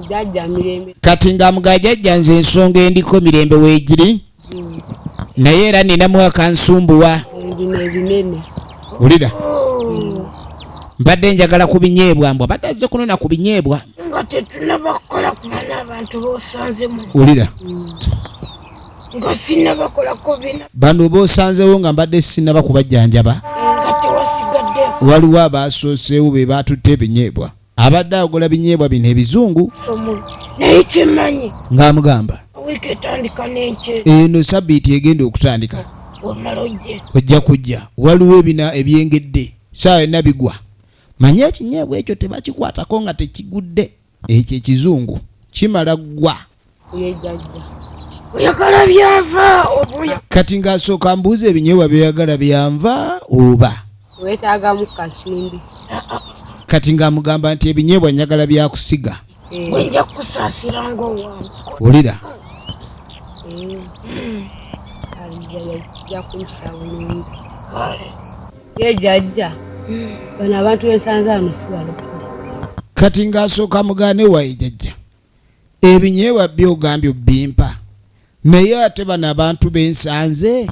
jajja mirembe kati ng'amugaa jajja nze ensonga endiko mirembe weegiri naye era ninamu akansumbuwa ebinene wulira mbadde njagala ku binyeebwa mbwa badde azze kunona ku binyeebwa Nga tetunabakola kuba n'abantu b'osanzemu. wulira Nga sinnabakolako bina. bano b'osanzewo nga mbadde sinaba kubajjanjaba Nga tewasigaddeko. waliwo abaasooseewo be baatutte ebinyeebwa abadde agola binyeebwa bino ebizungu Somo. Naye kyemanyi. ng'amugamba Wiiki etandika n'enkye. eno sabbiiti egenda okutandika Omala ojje. ojja kujja waliwo ebina ebyengedde saawa yonna bigwa manye ekinyeebwa ekyo tebakikwatako nga tekigudde ekyo ekizungu kimala ggwa yejajja Oyagala byava obuya. kati ng'asooka mbuuza ebinyeebwa byeyagala byanva oba wetaaga kasimbi kati ng'amugamba nti ebinyeebwa njagala byakusiga Gwe nja kusaasira ng'owange. wulira yakumpisa bulungi Kale. yejajja bano abantu b'ensanza wano si balokole kati ng'asooka mugane wayi jajja ebinyeebwa byogambye bimpa naye ate bano abantu b'ensanze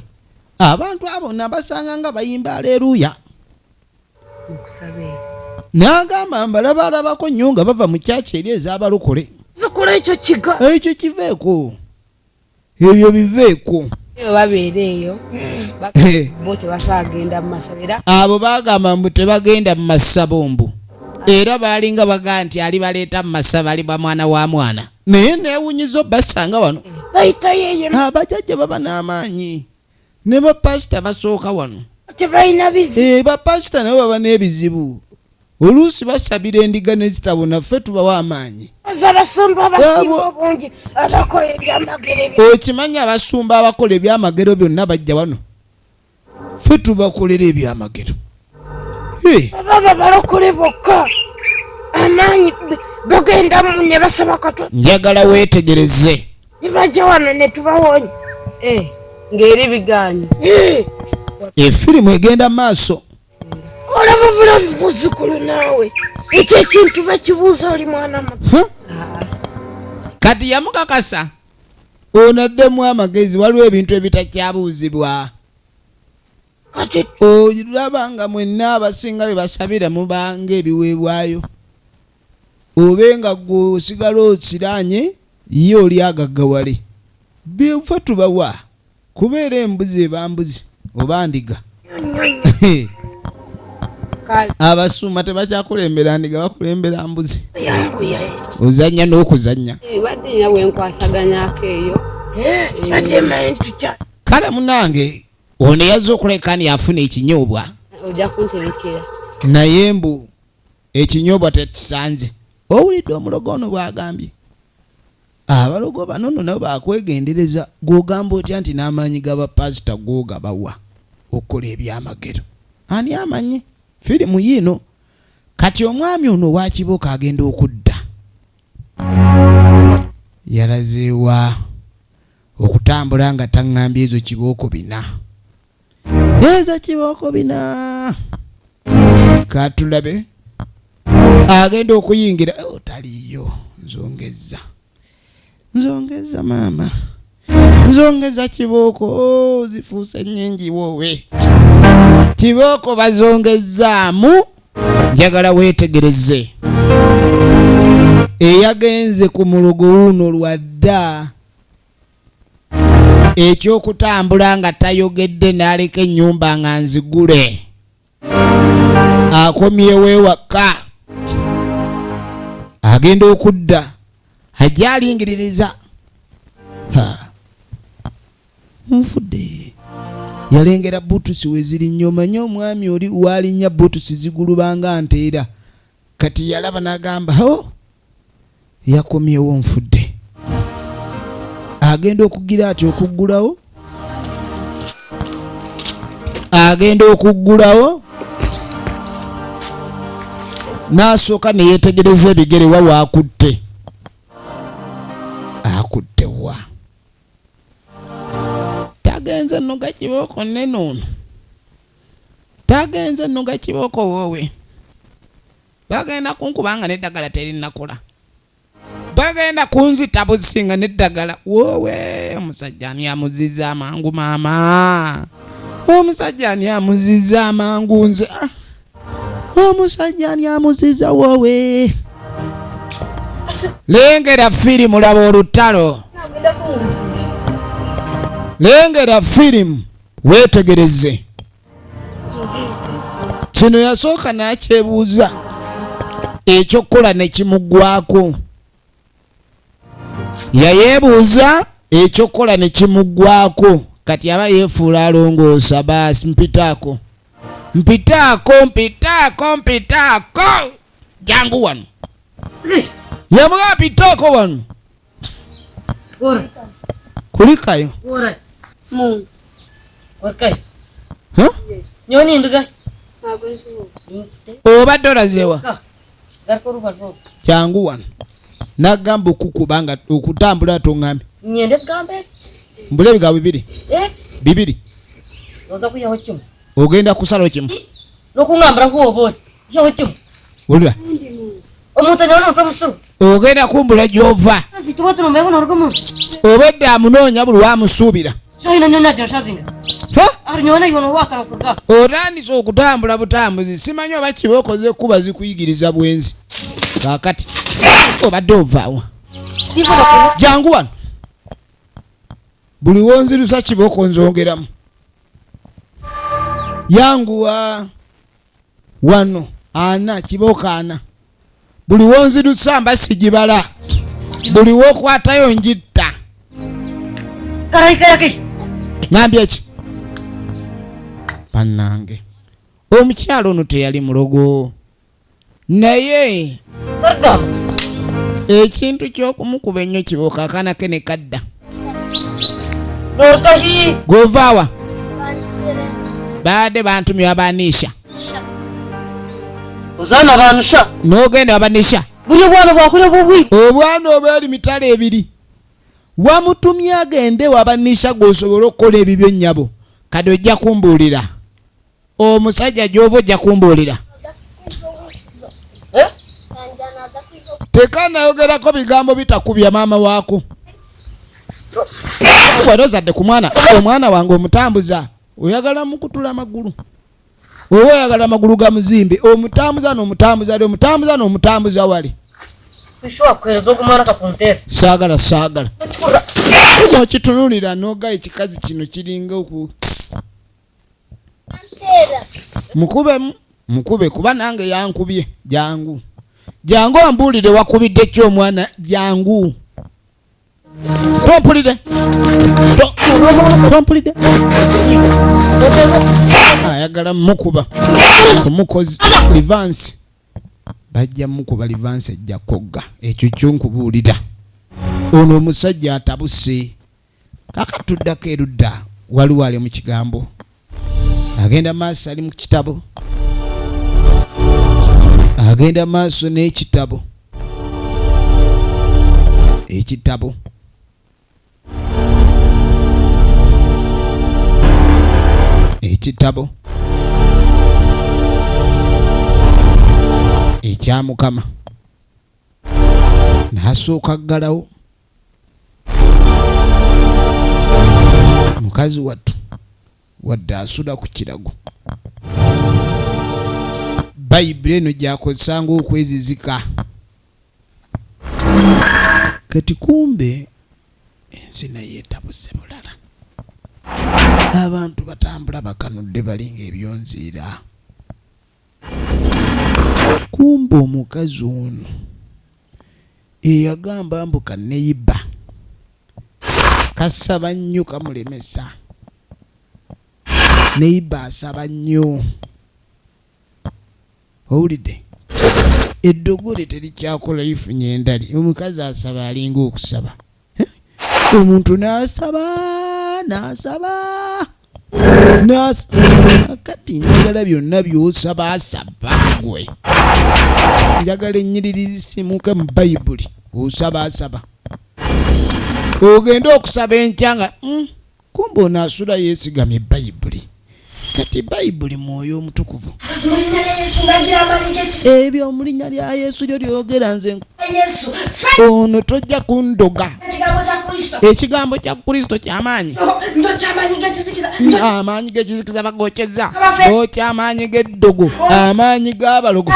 abantu abo nabasanga nga bayimba aleeruya mukusabe n'agamba mbalabalabako nnyo nga bava mu kyaki eri ez'abalokole Zikola ekyo kiga. ekyo kiveeko ebyo biveeko eyo babeera eyo bo tebasagenda mu masabo era abo bagamba mbu tebagenda mu masabo mbu era baalinga bagaa nti alibaleeta mu masabo aliba mwana wa mwana naye neewunyiza basanga wano Bayita yeeye. abajajja baba n'amaanyi ne bapasita basooka wano Tebalina bizi. bapasita nabo baba n'ebizibu oluusi basabira endiga nezitabona ffe tubawa amaanyi Abasumba abasinga obungi abakola ebyamagero byo. okimanyi abasumba abakola ebyamagero byonna bajja wano ffe tubakolera ebyamagero Baba balokole bokka. Amaanyi bagenda ne basaba Katonda. njagala weetegereze Ne bajja wano ne tubawonya. ng'eri biganyi efirimu egenda maaso Olaba bulabi muzzukulu naawe. Ekyo ekintu bakibuuza oli mwana muto. kati yamukakasa onaddemu amagezi waliwo ebintu ebitakyabuuzibwa Kati olaba nga mwenna abasinga bye basabira mubanga ebiweebwayo obe nga gwe osigala okiranye ye oli agaggawale byefa tubawa kubeera embuzi eba mbuzi oba ndiga abasuma tebakyakulembera ndiga bakulembera mbuzi yanguya. ozanya n'okuzanya badde nya bwenkwasaganyako eyo Badde mayintu kya. kale munange ono yazze okulekani yafuna ekinyoobwa ojja kunterekera naye mbu ekinyoobwa tekisanze owulidde omulogo ono bw'agambye abalogo bano nno nabo bakwegendereza gw'ogamba otya nti n'amaanyi g'abapasita gw'ogabawa okukola ebyamagero ani amanyi firimu yiino kati omwami ono owa kiboko agenda okudda yalazeewa okutambula nga taŋŋambye ezo kibooko bina katulabe agenda okuyingira taliyo nzongeza maama nzongeza kibooko zifuuse nnyingi wowe kibooko bazongezaamu njagala weetegereze eyagenze ku mulogo wuno lwadda ekyokutambula nga tayogedde n'aleka ennyumba nga nzigule akomyewo ewaka agenda okudda ajja alingiririza nfudde yalengera butusi we ziri nnyo manye omwami oli walinnya butusi zigulubanga nteera kati yalaba n'agamba yakomyewo nfudde agenda okugira ati okuggulawo agenda okuggulawo n'asooka ne yeetegereza ebigere wa waakutte akutte wa tagenze nno ga kiboko nnene ono tagenze nno ga kiboko woowe bagenda kunkubanga n'eddagala terinakola bagenda kunzita businga n'eddagala woowe omusajja ani amuziza amangu maama omusajja ani amuziza amangu nze omusajja ani amuziza woowe lengera firimu laba olutalo lengera firimu weetegereze kino yasooka n'akyebuuza ekyokukola ne kimuggwako yayeebuuza ekyokukola ne kimuggwako kati aba yeefuula alongoosa baasi mpitaako jangu wano yamugaa pitaako wano kulikayo obadde olazeewa jangu wano nagamba okukubanga okutambula toŋŋambe mbula ebigambo bibiri ogenda kusalo kimu wulira ogenda kumbula gy'ova obedde amunoonya buli wamusuubira otandise okutambula butambuzi simanyi oba kibokoze kuba zikuyigiriza bwenzi kakati obadde ovaawa jangu wano buli wonzirusa kiboko nzongeramu yanguwa wano ana kiboko ana buli wonzirusa mba sigibala buli wokwatayo njitta ngambye ki bannange omukyalo ono teyali mulogo naye ekintu ky'okumukuba ennyo kiboko akaana ke ne kadda govaawa baadde bantumye abanisha ozana banusha n'ogenda abanisha buli obwana bwakulya bubwi obwana obwali mitala ebiri wamutumye agende wabanisha gw'osobola okukola ebibyo nnyabo kati ojja kumbuulira omusajja gy'ova ojja kumbuulira tekanayogerako bigambo bitakubya maama waako wali ozadde ku mwana omwana wange omutambuza oyagala mukutula magulu oba oyagala amagulu ga muzimbe omutambuza n'omutambuza wali saagala nokitululira noga ekikazi kino kiringa oku mukube kuba nange yankubye jangu ambuulire wakubidde ki omwana jangu tompulidde ayagala mukuba kumukozi livansi bajja mukuba livansi ejja kogga ekyo kyonkubuulira ono omusajja atabuse kakatuddako erudda waliwo ali mu kigambo agenda maaso ali mu kitabo agenda maaso n'ekitabo ekya Mukama n'asooka ggalawo mukazi wattu wadde asula ku kirago bayibuli eno gyakozesanga okwezizika kati kumbe ensi naye etabuse bulala abantu batambula bakanudde balinga ebyonziira kumbe omukazi ono eyagamba mbuka neyiba kasaba nnyo kamulemesa neyiba asaba nnyo owulidde eddogole terikyakola lifunye endali omukazi asaba alinga okusaba omuntu n'asaba kati njagala byonna by'osabaasaba gwe njagala ennyiriri zisimuke mu bayibuli osabaasaba ogenda okusaba enkya nga kumbe onaasula yeesigamye bayibuli kati bayibuli mwoyo omutukuvu ebyo mu linnya lya yesu lyo lyogera nze ono tojja kundoga ekigambo kya kristo kyamaanyi amaanyi gekizikiza bagokyeza okyamaanyi geddogo amaanyi g'abalogo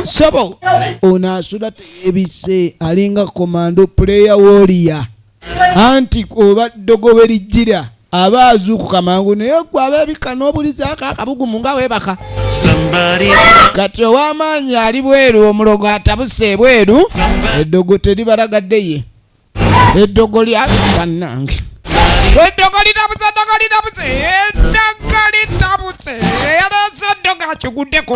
sobo onaasula teyebise alinga komando player warrior anti oba ddogo we lijjira aba azuukuka mangu naye gwe abeebika n'obulizaako akabugumu nga weebaka kati ow'amaanyi ali bweru omulogo atabuse ebweru eddogo teribalagadde ye eddogo lya bannange eddogo litabuse eyaleese eddogo akiguddeko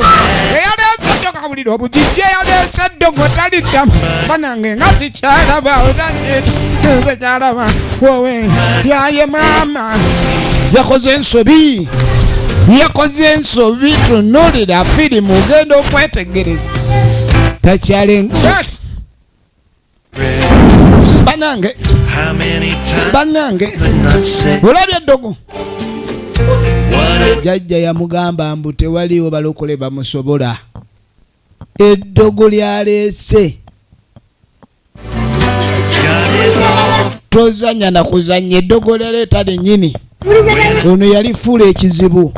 eyaleese eddogo awulira obugijje eyaleese eddogo taliddamu bannange nga sikyalaba nze kyalaba wowe yaye maama yakoze ensobi tunuulira firimu ogenda okwetegereza takyalenga bannange olabye eddogo jjajja yamugamba mbu tewaliwo balokole bamusobola eddogo lyaleese tozanya na kuzanya eddogo leleeta lennyini ono yalifuula ekizibu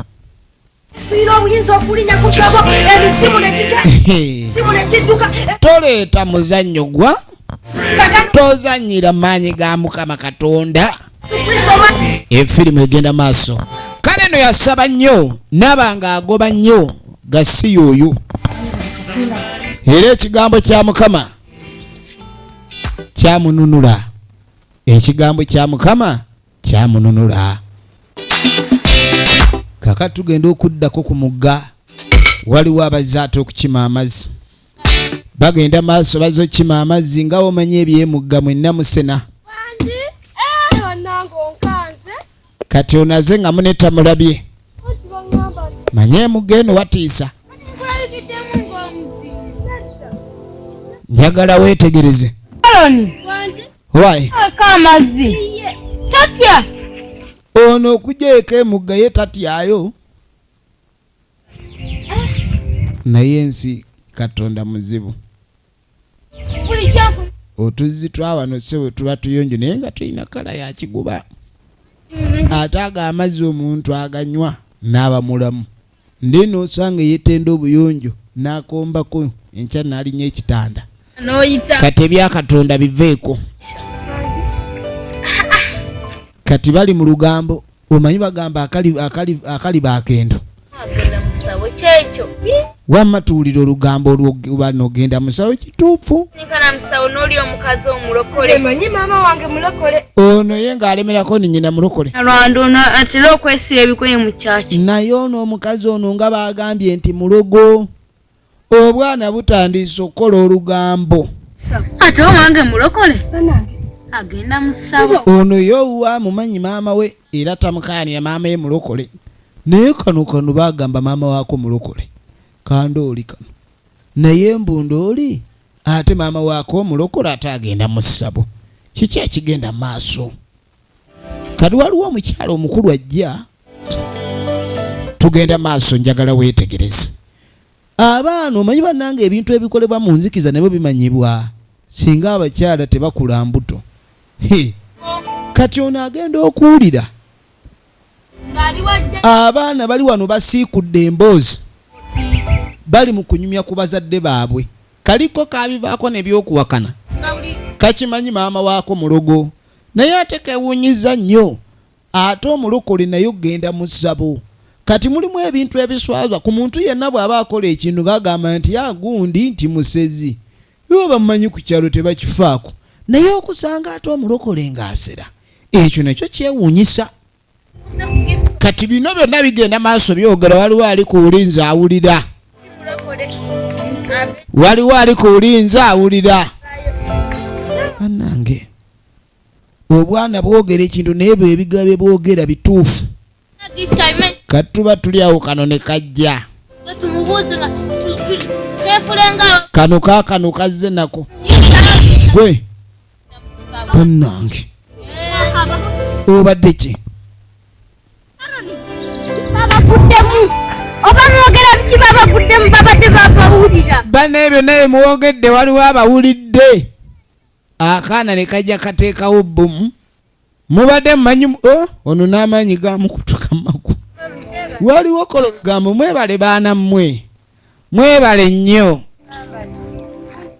toleeta muzannyo gwa tozanyira maanyi ga Mukama Katonda efirimu egenda maaso kale eno yasaba nnyo naba nga agoba nnyo gasi yoyo era ekigambo kya Mukama kyamununula ekigambo kya Mukama kyamununula kaka tugenda okuddako ku mugga waliwo abazaata okukima amazzi bagenda maaso bazokima amazzi nga omanyi ebyemugga mwenna musena kati onaze nga muneta mulabye manye emugga eno watiisa njagala weetegereze amazzi tatya ono okujeeka emugga ye tatyayo naye ensi Katonda muzibu otuzzi twawano sewe tuba tuyonjo naye nga tulina kala ya kiguba ate ago amazzi omuntu aganywa n'aba mulamu ndi n'osanga yeetenda obuyonjo n'akombako enkya n'alinya ekitanda kati ebya Katonda biveeko kati bali mu lugambo omanyi bagamba akali bakendo wamma tuwulira olugambo olwoba nogenda musawo kituufu ono ye ng'alemerako ni nnyina mulokole naye ono omukazi ono nga bagambye nti mulogo obwana butandise okukola olugambo ate owange mulokole agenda musawo ono yowa mumanyi maama we era tamukaanira maama ye mulokole naye kano bagamba maama waako mulokole kandooli kano naye mbundooli ate maama waako mulokole ate agenda mu ssabo kiki ekigenda maaso kati waliwo omukyalo omukulu ajja tugenda maaso njagala weetegereze abaana omanyi bannanga ebintu ebikolebwa mu nzikiza nabyo bimanyibwa singa abakyala tebakula mbuto kati ono agenda okuwulira abaana bali wano basiikudde emboozi bali mu kunyumya ku bazadde baabwe kaliko kabivaako nebyokuwakana kakimanyi maama waako mulogo naye ate kewuunyiza nnyo ate omulokole naye ogenda mu ssabo kati mulimu ebintu ebiswazwa ku muntu yenna bw'aba akola ekintu gagamba nti agundi nti musezi iwe bamumanyi ku kyalo tebakifaako naye okusanga ate omulokole ng'asera ekyo nakyo kyewuunyisa kati bino byonna bigenda maaso byogera waliwo ali ku bulinzi awulira bannange obwana bwogera ekintu naye bwe ebigambo bwogera bituufu katuba tuli awo kano ne kajja kano kaakano kazze nako gwe bannange obadde ki bana ebyo naye muwogedde waliwo abawulidde akaana ne kajja kateekawo bbumu mubadde mumanyi ono n'amaanyi gamukutuka maku waliwo kola olugambo mwebale baana mmwe mwebale nnyo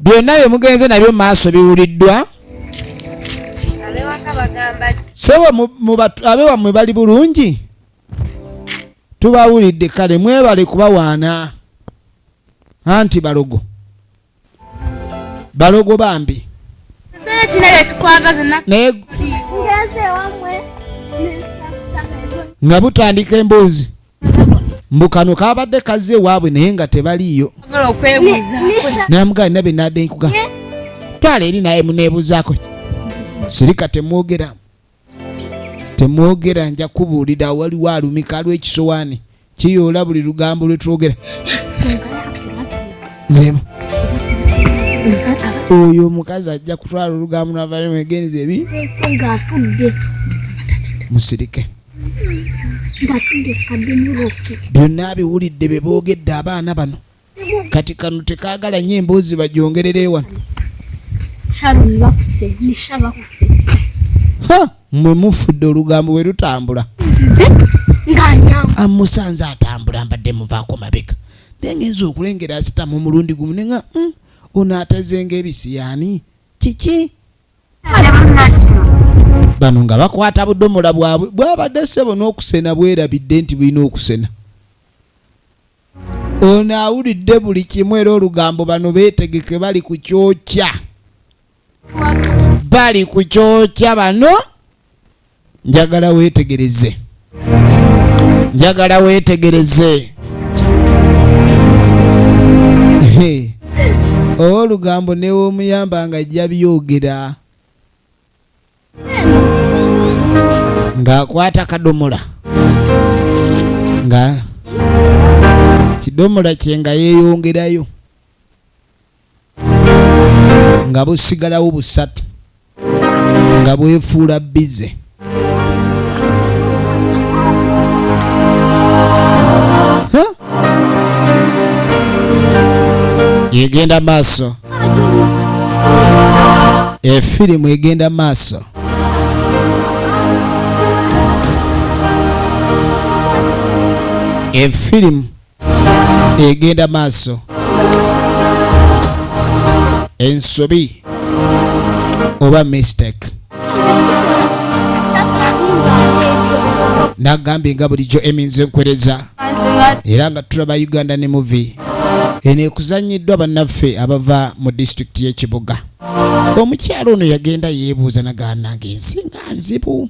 byonna bye mugenze nabyo mu maaso biwuliddwa sewe abewammwe bali bulungi tubawulidde kale mwebale kubawaana anti balogo bambi naye nga butandika emboozi mbukano kabadde kazze waabwe naye nga tebaliiyo namugani nabe nadde nkuga twala eri naye muneebuzaako sirika temwogera nja kubuulira waliwo alumika lw'ekisowaani kiyoola buli lugambo lwe twogera nzeba oyo omukazi ajja kutwala olugambo navale mwegeneza ebi musirike byonna biwulidde bye boogedde abaana bano kati kano tekaagala nnyo emboozi bagyongerere wano mmwe mufudde olugambo we lutambula amusanze atambula mbadde muvaako mabega naye ngenza okulengera asitamu omulundi gumu nenga ono atazenga ebisiyaani kiki bano nga bakwata budomola bwabwe bwabadde ssebo n'okusena bwerabidde nti bulina okusena ono awulidde buli kimu era olugambo bano beetegeke bali ku kyokya bano njagala weetegereze olugambo newoomuyamba nga ajja byogera ng'akwata kadomola nga kidomola kye nga yeeyongerayo nga busigalawo busatu nga bwefuula bize egenda maaso efirimu egenda maaso ensobi oba mistake nagambye nga bulijjo Emmy nze nkwereza era nga tulaba Uganda ne movie eno ekuzanyiddwa bannaffe abava mu disitulikiti y'Ekibuga. Omukyalo ono yagenda yeebuuza nagannange ensi nga nzibu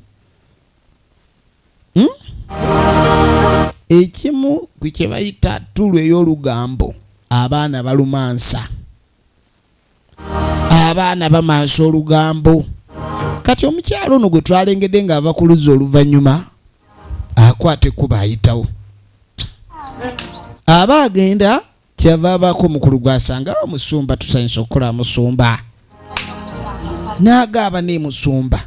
ekimu ku kye bayita ttulu ey'olugambo abaana balumansa abaana bamansa olugambo kati omukyalo ono gwe twalengedde ng'ava ku luzzi oluvannyuma akwate kuba ayitawo aba agenda kyava abaako omukulu gwasanga omusumba tusanyisa okukola musumba n'agaaba ne musumba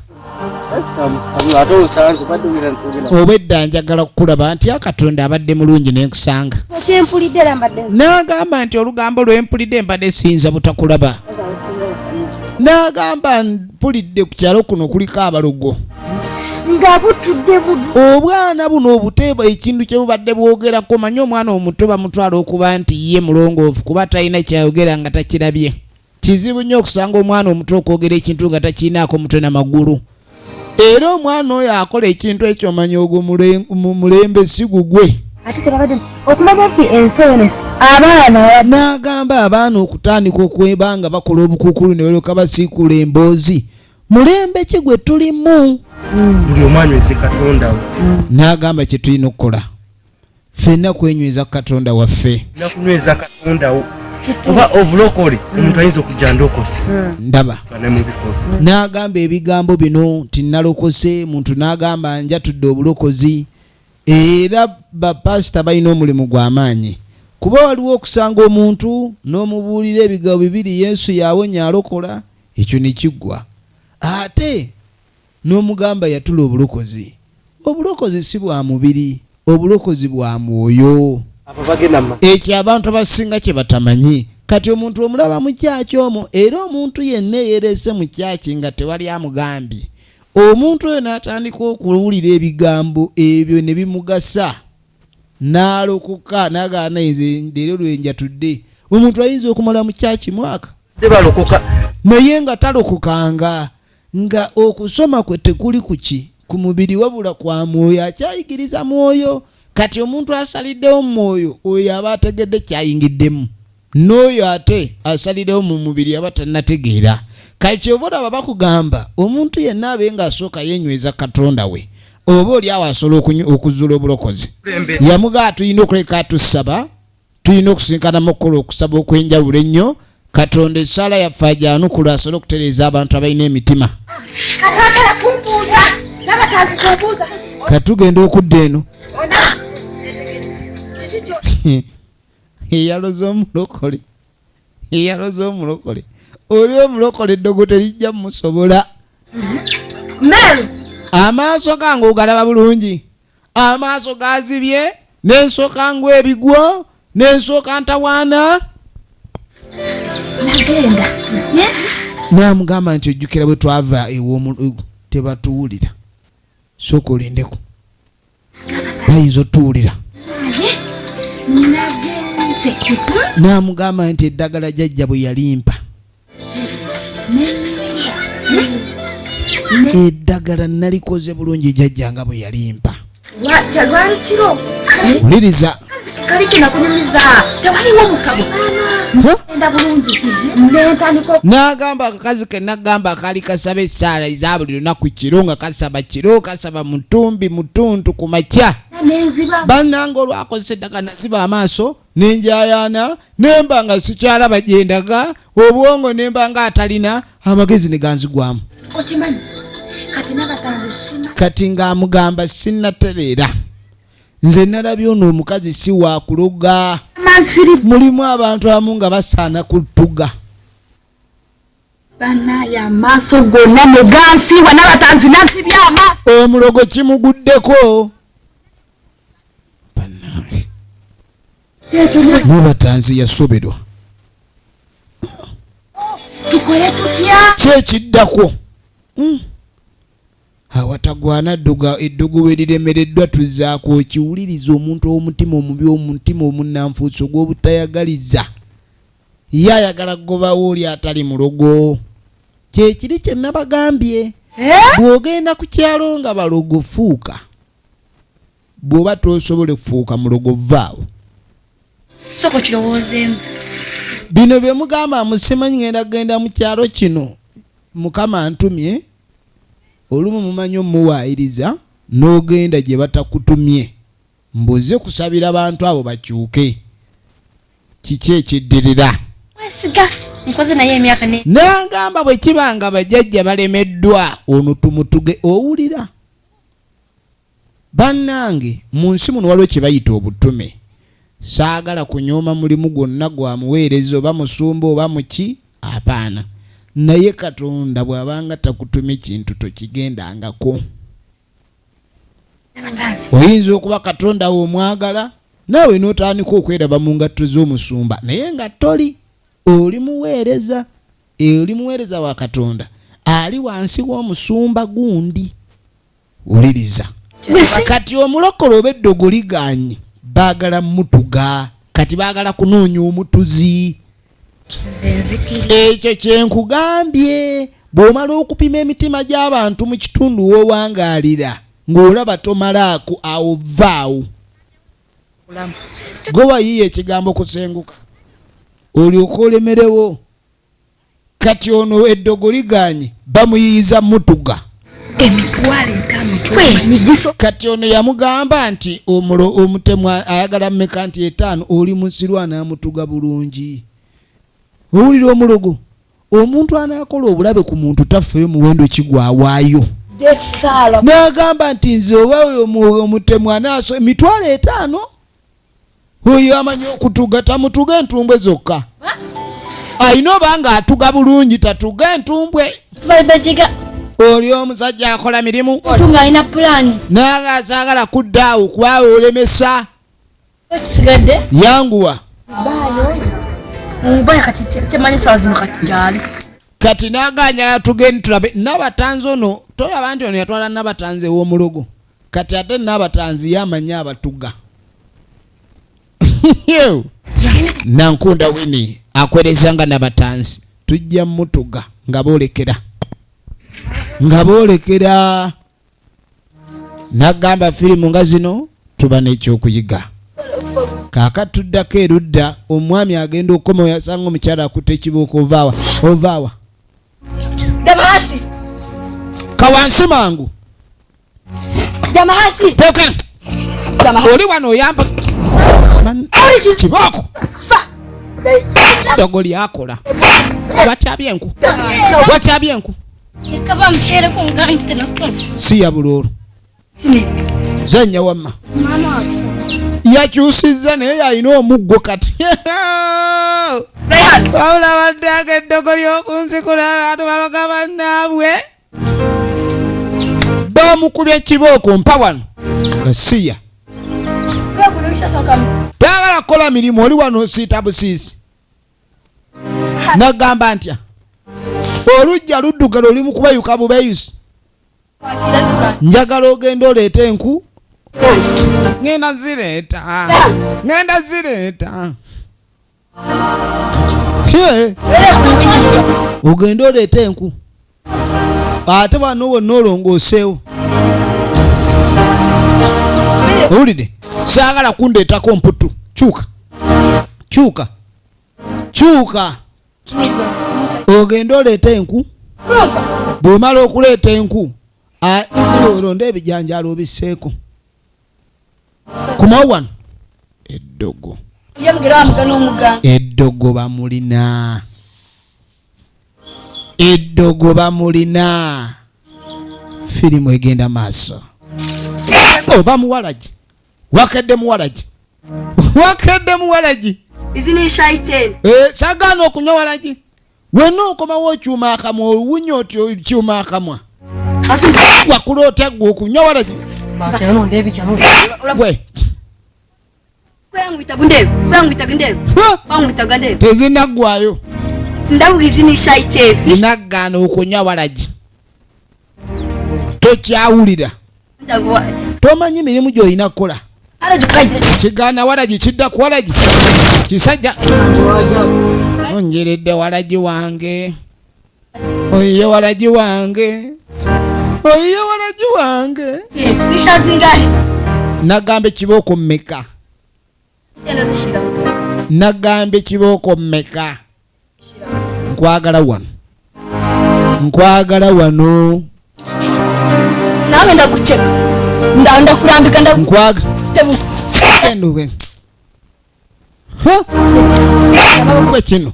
obwedda njagala kukulaba nti akatonda abadde mulungi nenkusanga n'agamba nti olugambo lwempulidde mbadde siyinza butakulaba n'agamba mpulidde ku kyalo kuno kuliko abalogo nga butudde obwana buno obuteeba ekintu kye bubadde bwogerako manyi omwana omuto bamutwala okuba nti ye mulongoofu kuba talina kyayogera nga takirabye kizibu nnyo okusanga omwana omuto okwogera ekintu nga takirinaako mutwe n'amagulu era omwana oyo akola ekintu ekyo manyi ogwo mulembe si gugwe n'agamba abaana okutandika okwebanga bakola obukukulu ne balyoka basiikula emboozi mulembe ki gwe tulimu buli omwana ensi katonda n'agamba kye tulina okukola ffenna kwenyweza katonda waffe nakunyweza katonda oba obulokole omuntu ayinza okujja ndokose ndaba n'agamba ebigambo bino nti nalokose muntu n'agamba njatudde obulokozi era bapasita balina omulimu gw'amaanyi kuba waliwo okusanga omuntu n'omubuulira ebigabo bibiri Yesu yawonya alokola ekyo ne kiggwa ate n'omugamba yatula obulokozi. Obulokozi si bwa mubiri, obulokozi bwa mwoyo. Ekyo abantu abasinga kye batamanyi. Kati omuntu omulaba mu kyaki omwo era omuntu yenna yeerese mu kyaki nga tewali amugambye. Omuntu oyo n'atandika okuwulira ebigambo ebyo ne bimugasa n'alokoka n'agaana nze leero lwe njatudde. Omuntu ayinza okumala mu kyaki mwaka naye nga talokokanga nga okusoma kwe tekuli kuki ku mubiri wabula kwa mwoyo akyayigiriza mwoyo. Kati omuntu asaliddewo mwoyo oyo aba ategedde kyayingiddemu n'oyo ate asaliddewo mu mubiri aba tannategeera. Kati kyova olaba bakugamba omuntu yenna abe nga asooka yenyweza Katonda we oba oli awo asobola okuzuula obulokozi. Yamugaa tulina okuleka atusaba, tulina okusinkanamu okukola okusaba okwenjawulo ennyo. Katonda essaala yaffe ajanukula asobole okutereeza abantu abalina emitima. Katugenda okudda eno eyaloza omulokole, eyaloza omulokole. Oli omulokole eddogo terijja musobola. Amaaso gange ogalaba bulungi, amaaso gazibye n'ensooka ng'ebigwo n'ensooka ntawaana. Namugamba nti ojjukira bwe twava tebatuwulira, sooka olindeko bayinza otuwulira. Namugamba nti eddagala jjajja bwe yalimpa, eddagala nalikoze bulungi jjajja nga bwe yalimpa. Wuliriza n'agamba akakazi ke nagamba akaali kasaba essaala eza buli lunaku kiro nga kasaba kiro kasaba mutuntu ku makya. Bannange olwakozesa eddagala naziba amaaso n'enjayaana nemba nga sikyalaba gyendaga obwongo nemba nga atalina amagezi ne ganzigwamu. Kati ng'amugamba sinnatereera nze nalabye ono omukazi si wa kuloga, mulimu abantu abamu nga basaana kutuga. Omulogo kimuguddeko. Nabatanzi yasoberwa. Kyekiddako awatagwana eddogo we liremereddwa tuzaako okiwuliriza omuntu ow'omutima omubi, omutima omunnanfuusi ogw'obutayagaliza ye ayagala kugobawo oli atali mulogo. Kyekiri kye nabagambye. Bw'ogenda ku kyalo nga balogo fuuka, bw'oba tosobole kufuuka mulogo vaawo. Bino bye mugamba musimanyi ngenda kugenda mu kyalo kino Mukama antumye, olumu mumanyi omuwaayiriza n'ogenda gye batakutumye mbuze kusabira abantu abo bakyuke. Kiki ekiddirira? N'agamba bwe kibanga bajjajja balemeddwa ono tumutuge owulira. Bannange mu nsi muno waliwo kye bayita obutume. Saagala kunyooma mulimu gwonna gwa muweereza oba musumba oba muki, apaana. Naye Katonda bw'abanga takutumye kintu tokigendangako. Oyinza okuba Katonda wo omwagala naawe n'otandika okweraba mu ngatto z'omusumba naye nga toli, oli muweereza. Oli muweereza wa Katonda ali wansi w'omusumba gundi. Wuliriza. Kati omulokole oba eddogo liganye baagala mutuga, kati baagala kunoonya omutuzi. Ekyo kyenkugambye, bw'omala okupima emitima gy'abantu mu kitundu w'owangaalira ng'olaba tomalaako awo vaawo. Goba yiye ekigambo kusenguka olyoka olemerewo. Kati ono eddogo liganye bamuyiyiza mutuga. Kati ono yamugamba nti omutemwa ayagala mmeka nti 5 oli musirwa n'amutuga bulungi. Owulira omulogo, omuntu anaakola obulabe ku muntu tafeeyo muwendo kigwawaayo. Desala. N'agamba nti nze oba omutemu anaaso emitwalo 5 oyo amanyi okutuga tamutuga entumbwe zokka ayina oba nga atuga bulungi tatuga entumbwe oli omusajja akola mirimu Tunga ina plani. naga asagala kuddaawo kubawe olemesa Sigadde. yanguwa Mbaya kati temanyi sawa zino kati jali. kati naganya tugende tulabe Nabatanzi ono tolaba nti ono yatwala Nabatanzi ew'omulogo kati ate Nabatanzi yamanya abatuga Nankunda Winnie akwerezanga Nabatanzi tujja mutuga nga boolekera nagamba firimu nga zino tuba n'ekyokuyiga kaakatuddako erudda omwami agenda okukoma yasanga omukyala akutte ekiboko ovaawa Jamahasi. kawansi mangu Jamahasi. tokera Jamahasi. oli wano oyamba kiboko dogo lyakola watyabye enku Ikaba mshere kungante na skoni. si ya bulolo Sini. zanya wamma Mama. yakyusizza naye yalina omuggo kati Bayan. wabula waddaga eddogo ly'okunzikula atu baloga bannaabwe bamukubya ekiboko mpa wano nga siya tagala kukola mirimu oli wano osiita busiisi nagamba ntya olujja ludduka luli mu kubayuka bubayusi njagala ogenda oleeta enku ngenda zireeta ogenda oleeta enku ate wano wonna olongooseewo owulidde saagala kundeetako mputu kyuka ogenda oleeta enku bw'omala okuleeta enku olonda ebijanjaalo obisseeko kumawo wano eddogo bamulina firimu egenda maaso ova muwalagi wakedde muwalagi Izini shaiten. sagana okunywa walagi wenna okomawo okyuma akamwa owunya otyo kyuma akamwa wakula otya gwe okunywa walagi tezinaggwayo naggaana okunywa walagi tokyawulira tomanyi mirimu gy'olina kukola kigaana walagi kidda ku walagi kisajja onjeredde walagi wange oyiye walagi wange nagambe kiboko mmeka nkwagala wano nawe ndakucheka ndakurambika enduwe kwe kino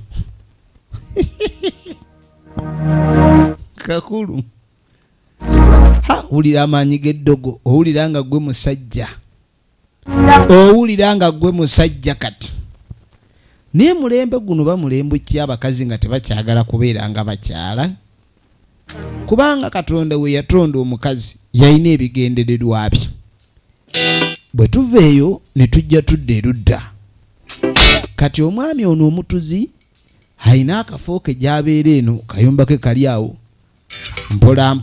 kakulu owulira amaanyi g'eddogo owulira nga gwe musajja kati naye mulembe guno bamulembe ki abakazi nga tebakyagala kubeera nga bakyala kubanga Katonda we yatonda omukazi yalina ebigendererwa bye bwe tuveeyo ne tujja tudda erudda kati omwami ono omutuzi alina akafo ke gy'abeera eno kayumba ke kali awo mpola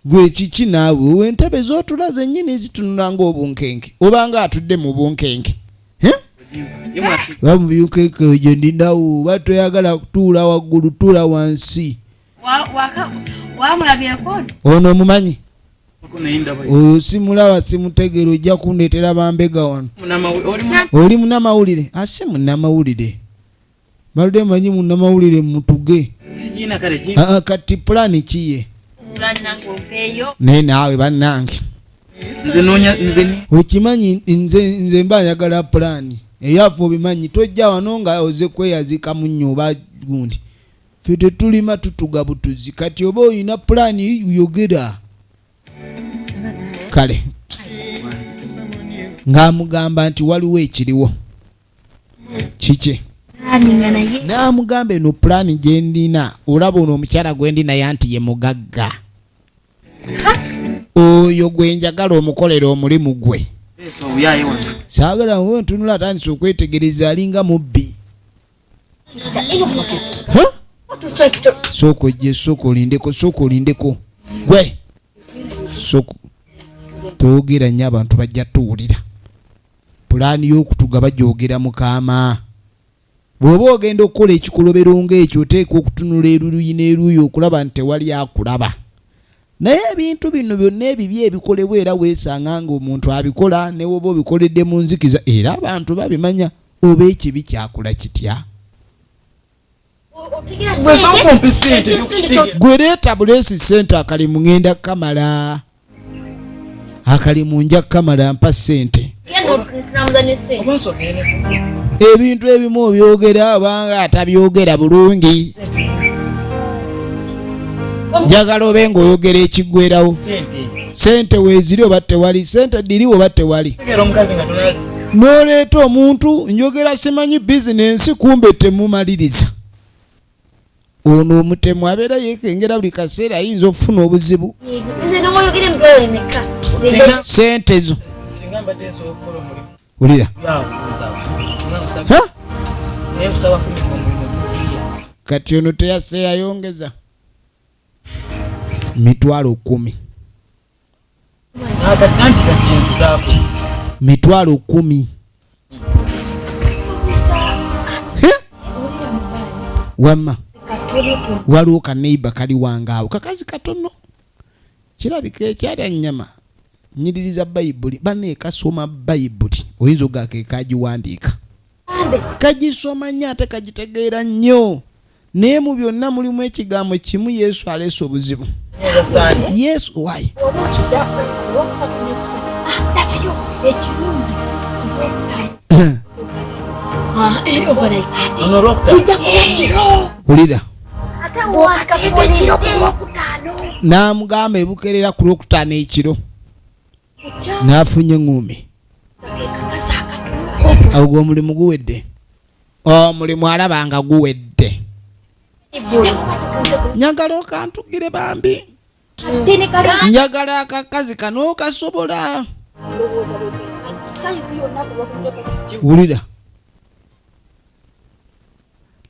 gwe kiki naawe wentebe z'otulaze ennyini zitunula ng'obunkenke obanga atudde mu bunkenke bamubunkenke egyo ndinawo oba toyagala kutuula waggulu tuula wansi ono omumanyi oyo simulaba simutegere ojja kundeetera bambega wano oli munnamawulire ase munnamawulire baludde manyi munnamawulire mutuge kati pulani kiye naye naawe bannange okimanyi nze mba njagala pulani eyaffe obimanyi tojja wano nga oze kweyazikamu nnyo oba gundi ffe tetulima tutuga butuzi kati oba oyina pulaani yogera kale ng'amugamba nti waliwo ekiriwo kiki n'amugamba eno pulaani gye ndina olaba ono omukyala gwe ndinaye anti ye mugagga oyo gwe njagala omukolera omulimu gwe saagala we ntunula atandise okwetegereza alinga mubbi sooka ojje sooka olindeko gwe sooka toogera nnyo abantu bajja tuwulira pulaani y'okutuga bajogera mukama bw'oba ogenda okukola ekikolobero ng'ekyo oteeka okutunula eruuyi n'eruuyi okulaba nti tewali akulaba naye ebintu bino byonna ebibi ebikolebwa era weesanga ng'omuntu abikola ne woba obikoledde mu nzikiza era abantu babimanya oba ekibi kyakula kitya gwe leeta buleesi ssente akalimu ngenda kamala akalimu nja kamala mpa ssente ebintu ebimu obyogera obanga atabyogera bulungi njagala obe ng'oyogera ekiggwerawo ssente weeziri oba tewali ssente ddiriwo oba tewali n'oleeta omuntu njogera simanyi bizinensi kumbe temumaliriza ono omutemu abeera yeekengera buli kaseera ayinza okufuna obuzibu ssente zo wulira kati ono teyase yayongeza 10,000 10,000 wamma waliwo kaneiba kali wangaawo kakazi katono kirabika ekyalya nnyama nyiririza bayibuli bane kasoma bayibuli oyinza ogake kagiwandiika kagisoma nnyo ate kagitegeera nnyo naye mu byonna mulimu ekigambo kimu yesu aleese obuzibu yesu wayi wulira n'amugamba ebukerera ku lwokutaano ekiro n'afunye eŋŋumi ogwo omulimu guwedde omulimu alaba nga guwedde njagala okantugire bambi njagala akakazi kano kasobola wulira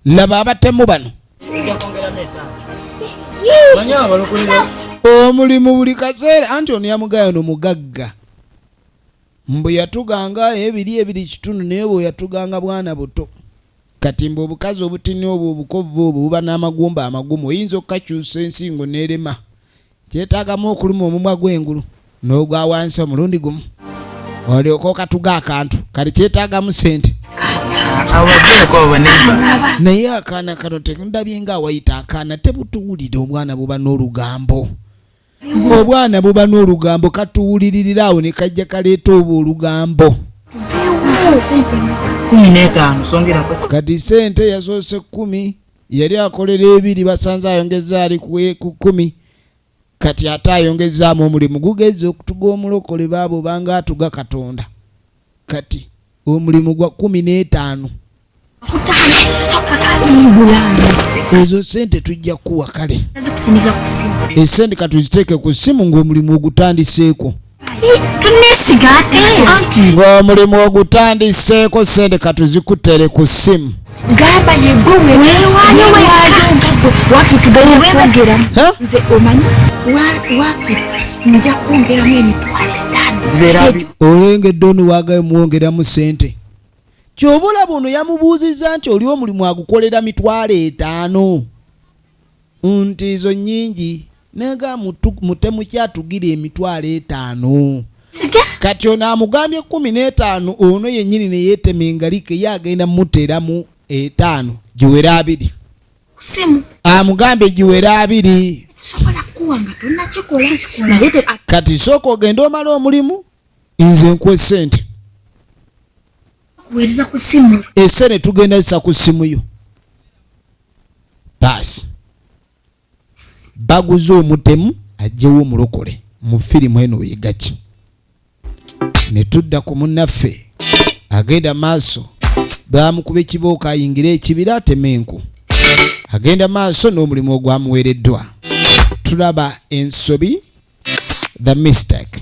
laba abatemu bano omulimu buli kaseera anti ono yamugaya ono mugagga mbu yatuganga ebiri kitundu naye bwe yatuganga bwana buto kati mbu obukazi obutini obwo obukovu obwo buba n'amagumba amagumu oyinza okukakyusa ensingo n'erema kyetaagamu okuluma omumwa gw'engulu n'ogwa wansi omulundi gumu olyoka okatuga akantu kali kyetaagamu ssente naye akaana kano tekundabye nga awayita akaana tebutuwulire obwana buba n'olugambo obwana buba n'olugambo katuwuliririra awo ne kajja kaleeta obwo olugambo kati ssente yasoose 10 yali akolera 2 basanze ayongeza ali ku 10 kati ate ayongezaamu omulimu gugeze okutuga omulokole baabo banga atuga Katonda kati omulimu gwa 15 ezo sente tujja kuwa kale esente katuziteeke ku simu ng'omulimu ogutandiseeko ng'omulimu ogutandiseeko sente katuzikutere ku simu gamba yegume wewayo waki tugaye kwongera nze omanyi waki nja kwongeramu emitwalo 5 olengedde ono wagaye muwongeramu sente kyobula buno yamubuuzizza nti oli omulimu agukolera 5,000 nti izo nnyingi nega mutemu kyatugira 5,000 kati ono amugambye 15 ono yennyini ne yeetema engalike ye agenda muteramu 5 giwera 2 amugambye giwera 2 kati sooka ogenda omala omulimu nze nkwe sente esente tugenda zisa ku simu yo basi baguze omutemu ajjewo omulokole mu firimu eno oyigaki ne tudda ku munnaffe agenda maaso baamukuba ekibooka ayingira ekibira atema enku agenda maaso n'omulimu ogwamuweereddwa tulaba ensobi the mistake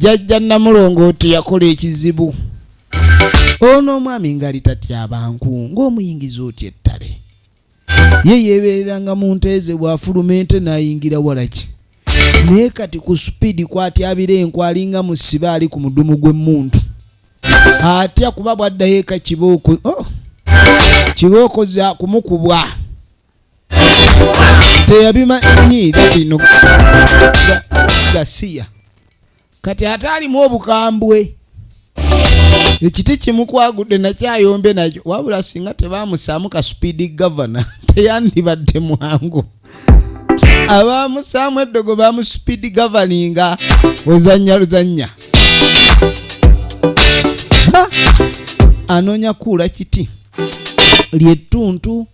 Jaaja Namulongooti yakola ekizibu ono omwami ngaali tatya abantu ng'omuyingiza otya ettale ye yeebeereranga mu nteeze bw'afuluma ente n'ayingira walaki naye kati ku supiidi kwatyabira enku alinga mu ssibe ali ku mudumu gw'emmuntu atya kuba bwaddayo eka kibooko kibooko za kumukubwa teyabimanyiira kino gasiya kati ate alimu obukambwe ekiti kimukwagudde nakyayombe nakyo wabula singa tebaamusaamu ka supiidi gavana teyandibadde mwangu abaamusaamu eddogo baamusupiidi gavaninga ozannya luzannya anoonya kuula kiti lyettuntu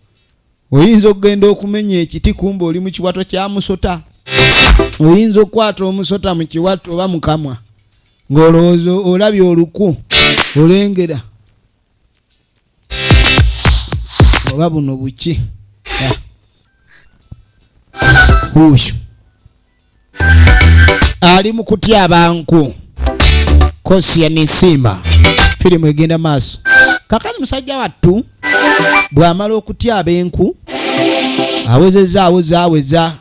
oyinza okugenda okumenya ekiti kumba oli mu kiwato kya musota oyinza okukwata omusota mu kiwato oba mukamwa ng'olowooza olabye oluku olengera oba buno buki huyo ali mu kutya abantu kosi ya nisima firimu egenda maaso kakati musajja wattu bw'amala okutya ab'enku aweza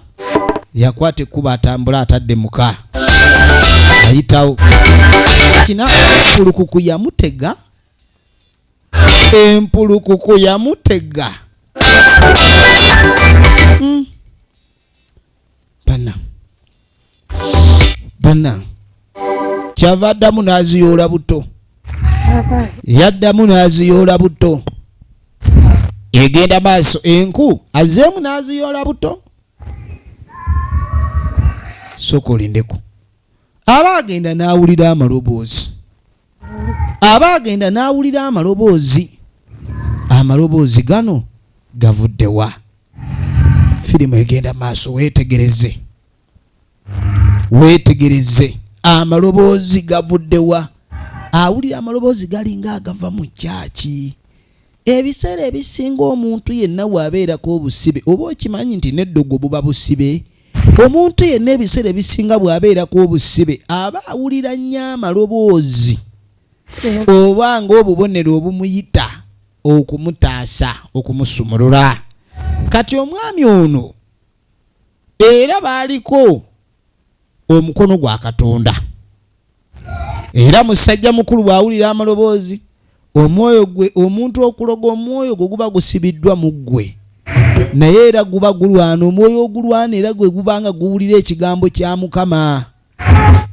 yakwata ekkuba atambula atadde muka ayitawo kina empulukuku yamutega bana kyava addamu n'aziyoola buto yaddamu n'aziyoola buto egenda maaso enku azeemu n'aziyoola buto sooka olindeko aba agenda n'awulira amaloboozi gano gavuddewa firimu egenda maaso weetegereze amaloboozi gavuddewa awulira amaloboozi galinga agava mu kyaki ebiseera ebisinga omuntu yenna bw'abeerako obusibe oba okimanyi nti n'eddogo buba busibe omuntu yenna ebiseera ebisinga bw'abeerako obusibe aba awulira nnyo amaloboozi oba ng'obubonero obumuyita okumutaasa okumusumulula kati omwami ono era baaliko omukono gwa Katonda era musajja mukulu bw'awulira amaloboozi omwoyo gwe omuntu okuloga omwoyo gwe guba gusibiddwa mu ggwe naye era guba gulwana omwoyo ogulwana era gwe gubanga guwulira ekigambo kya Mukama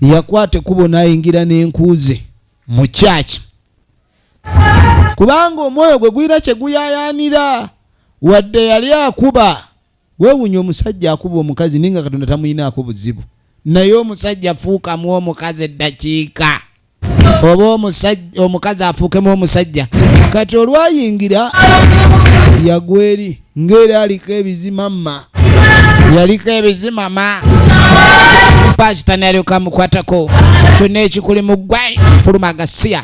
yakwate kubo n'ayingira n'enkuuze mu kyaki kubanga omwoyo gwe guyira kye guyayaanira wadde yali akuba weewunya omusajja akuba omukazi ninga Katonda tamuyinaako buzibu naye omusajja afuukamu omukazi eddakiika oba omukazi afuukemu omusajja kati olwayingira yagweri ng'era aliko ebizimama pasita n'alyoka amukwatako kyonna ekikuli mu ggwe fuluma agasiya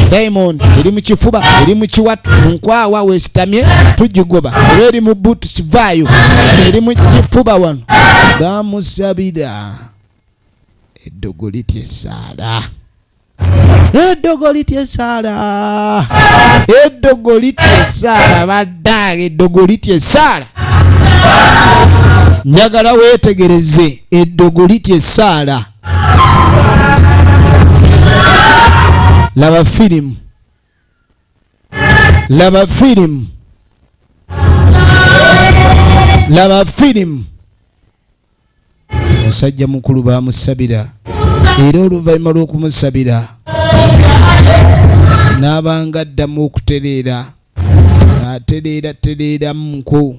diamond eri mu kifuba eri mu kiwato mu nkwawa weesitamye tugigoba era eri mu buutusi vaayo eri mu kifuba wano bamusabira eddogo litya essaala baddaage eddogo litya essaala njagala weetegereze eddogo litya essaala laba firimu musajja mukulu baamusabira era oluvannyuma lw'okumusabira n'abanga addamu okutereera atereera munku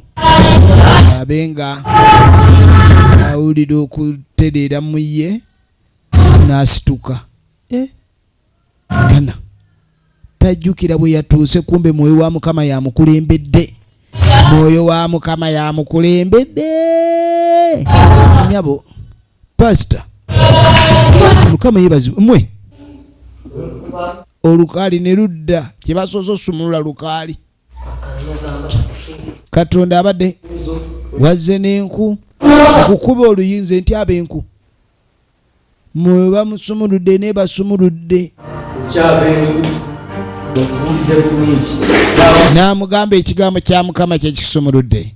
abenga awulira okutereera mu ye n'asituka Bana tajjukira bwe yatuuse kumbe mwoyo wa Mukama yamukulembedde. Mwoyo wa Mukama yamukulembedde. Nyabo pastor Mukama yebazi mwe olukaali ne ludda kye basoose osumulula lukaali. Katonda abadde wazze n'enku okukuba oluyinza nti ab'enku mwe bamusumuludde ne basumuludde. N'amugamba ekigambo kya Mukama kye kisumuludde.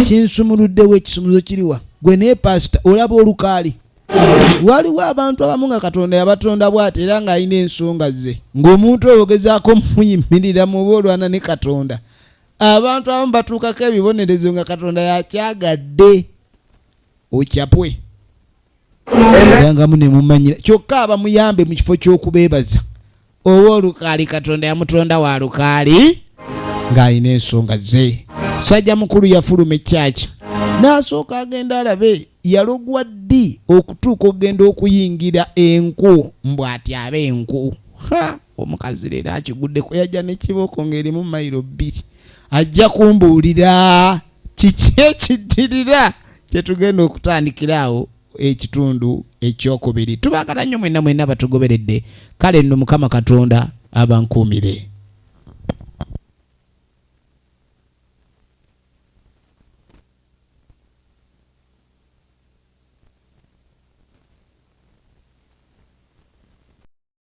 Kinsumuludde we ekisumuluzo kiriwa gwe ne pastor olaba olukaali. Waliwo abantu abamu nga Katonda yabatonda bw'ati era ng'alina ensonga ze ng'omuntu oyogezaako muyimmirira mu boolwana ne Katonda. Abantu abamu batuukako ebibonerezo nga Katonda yakyagadde okyapwe era nga munemumanyira kyokka abamuyambe mu kifo ky'okubeebaza. Oba olukaali Katonda yamutonda wa lukaali ng'alina ensonga ze. Sajja mukulu yafuluma ekyaki n'asooka agenda alabe yalogwa ddi okutuuka okugenda okuyingira enku mbw'ati abe enku. Omukazi leero akiguddeko yajja n'ekiboko ng'erimu mayiro 2 ajja kumbuulira kiki ekiddirira kye tugenda okutandikirawo ekitundu ekyokubiri. Tubagala nnyo mwenna batugoberedde. Kale nno Mukama Katonda abankuumire.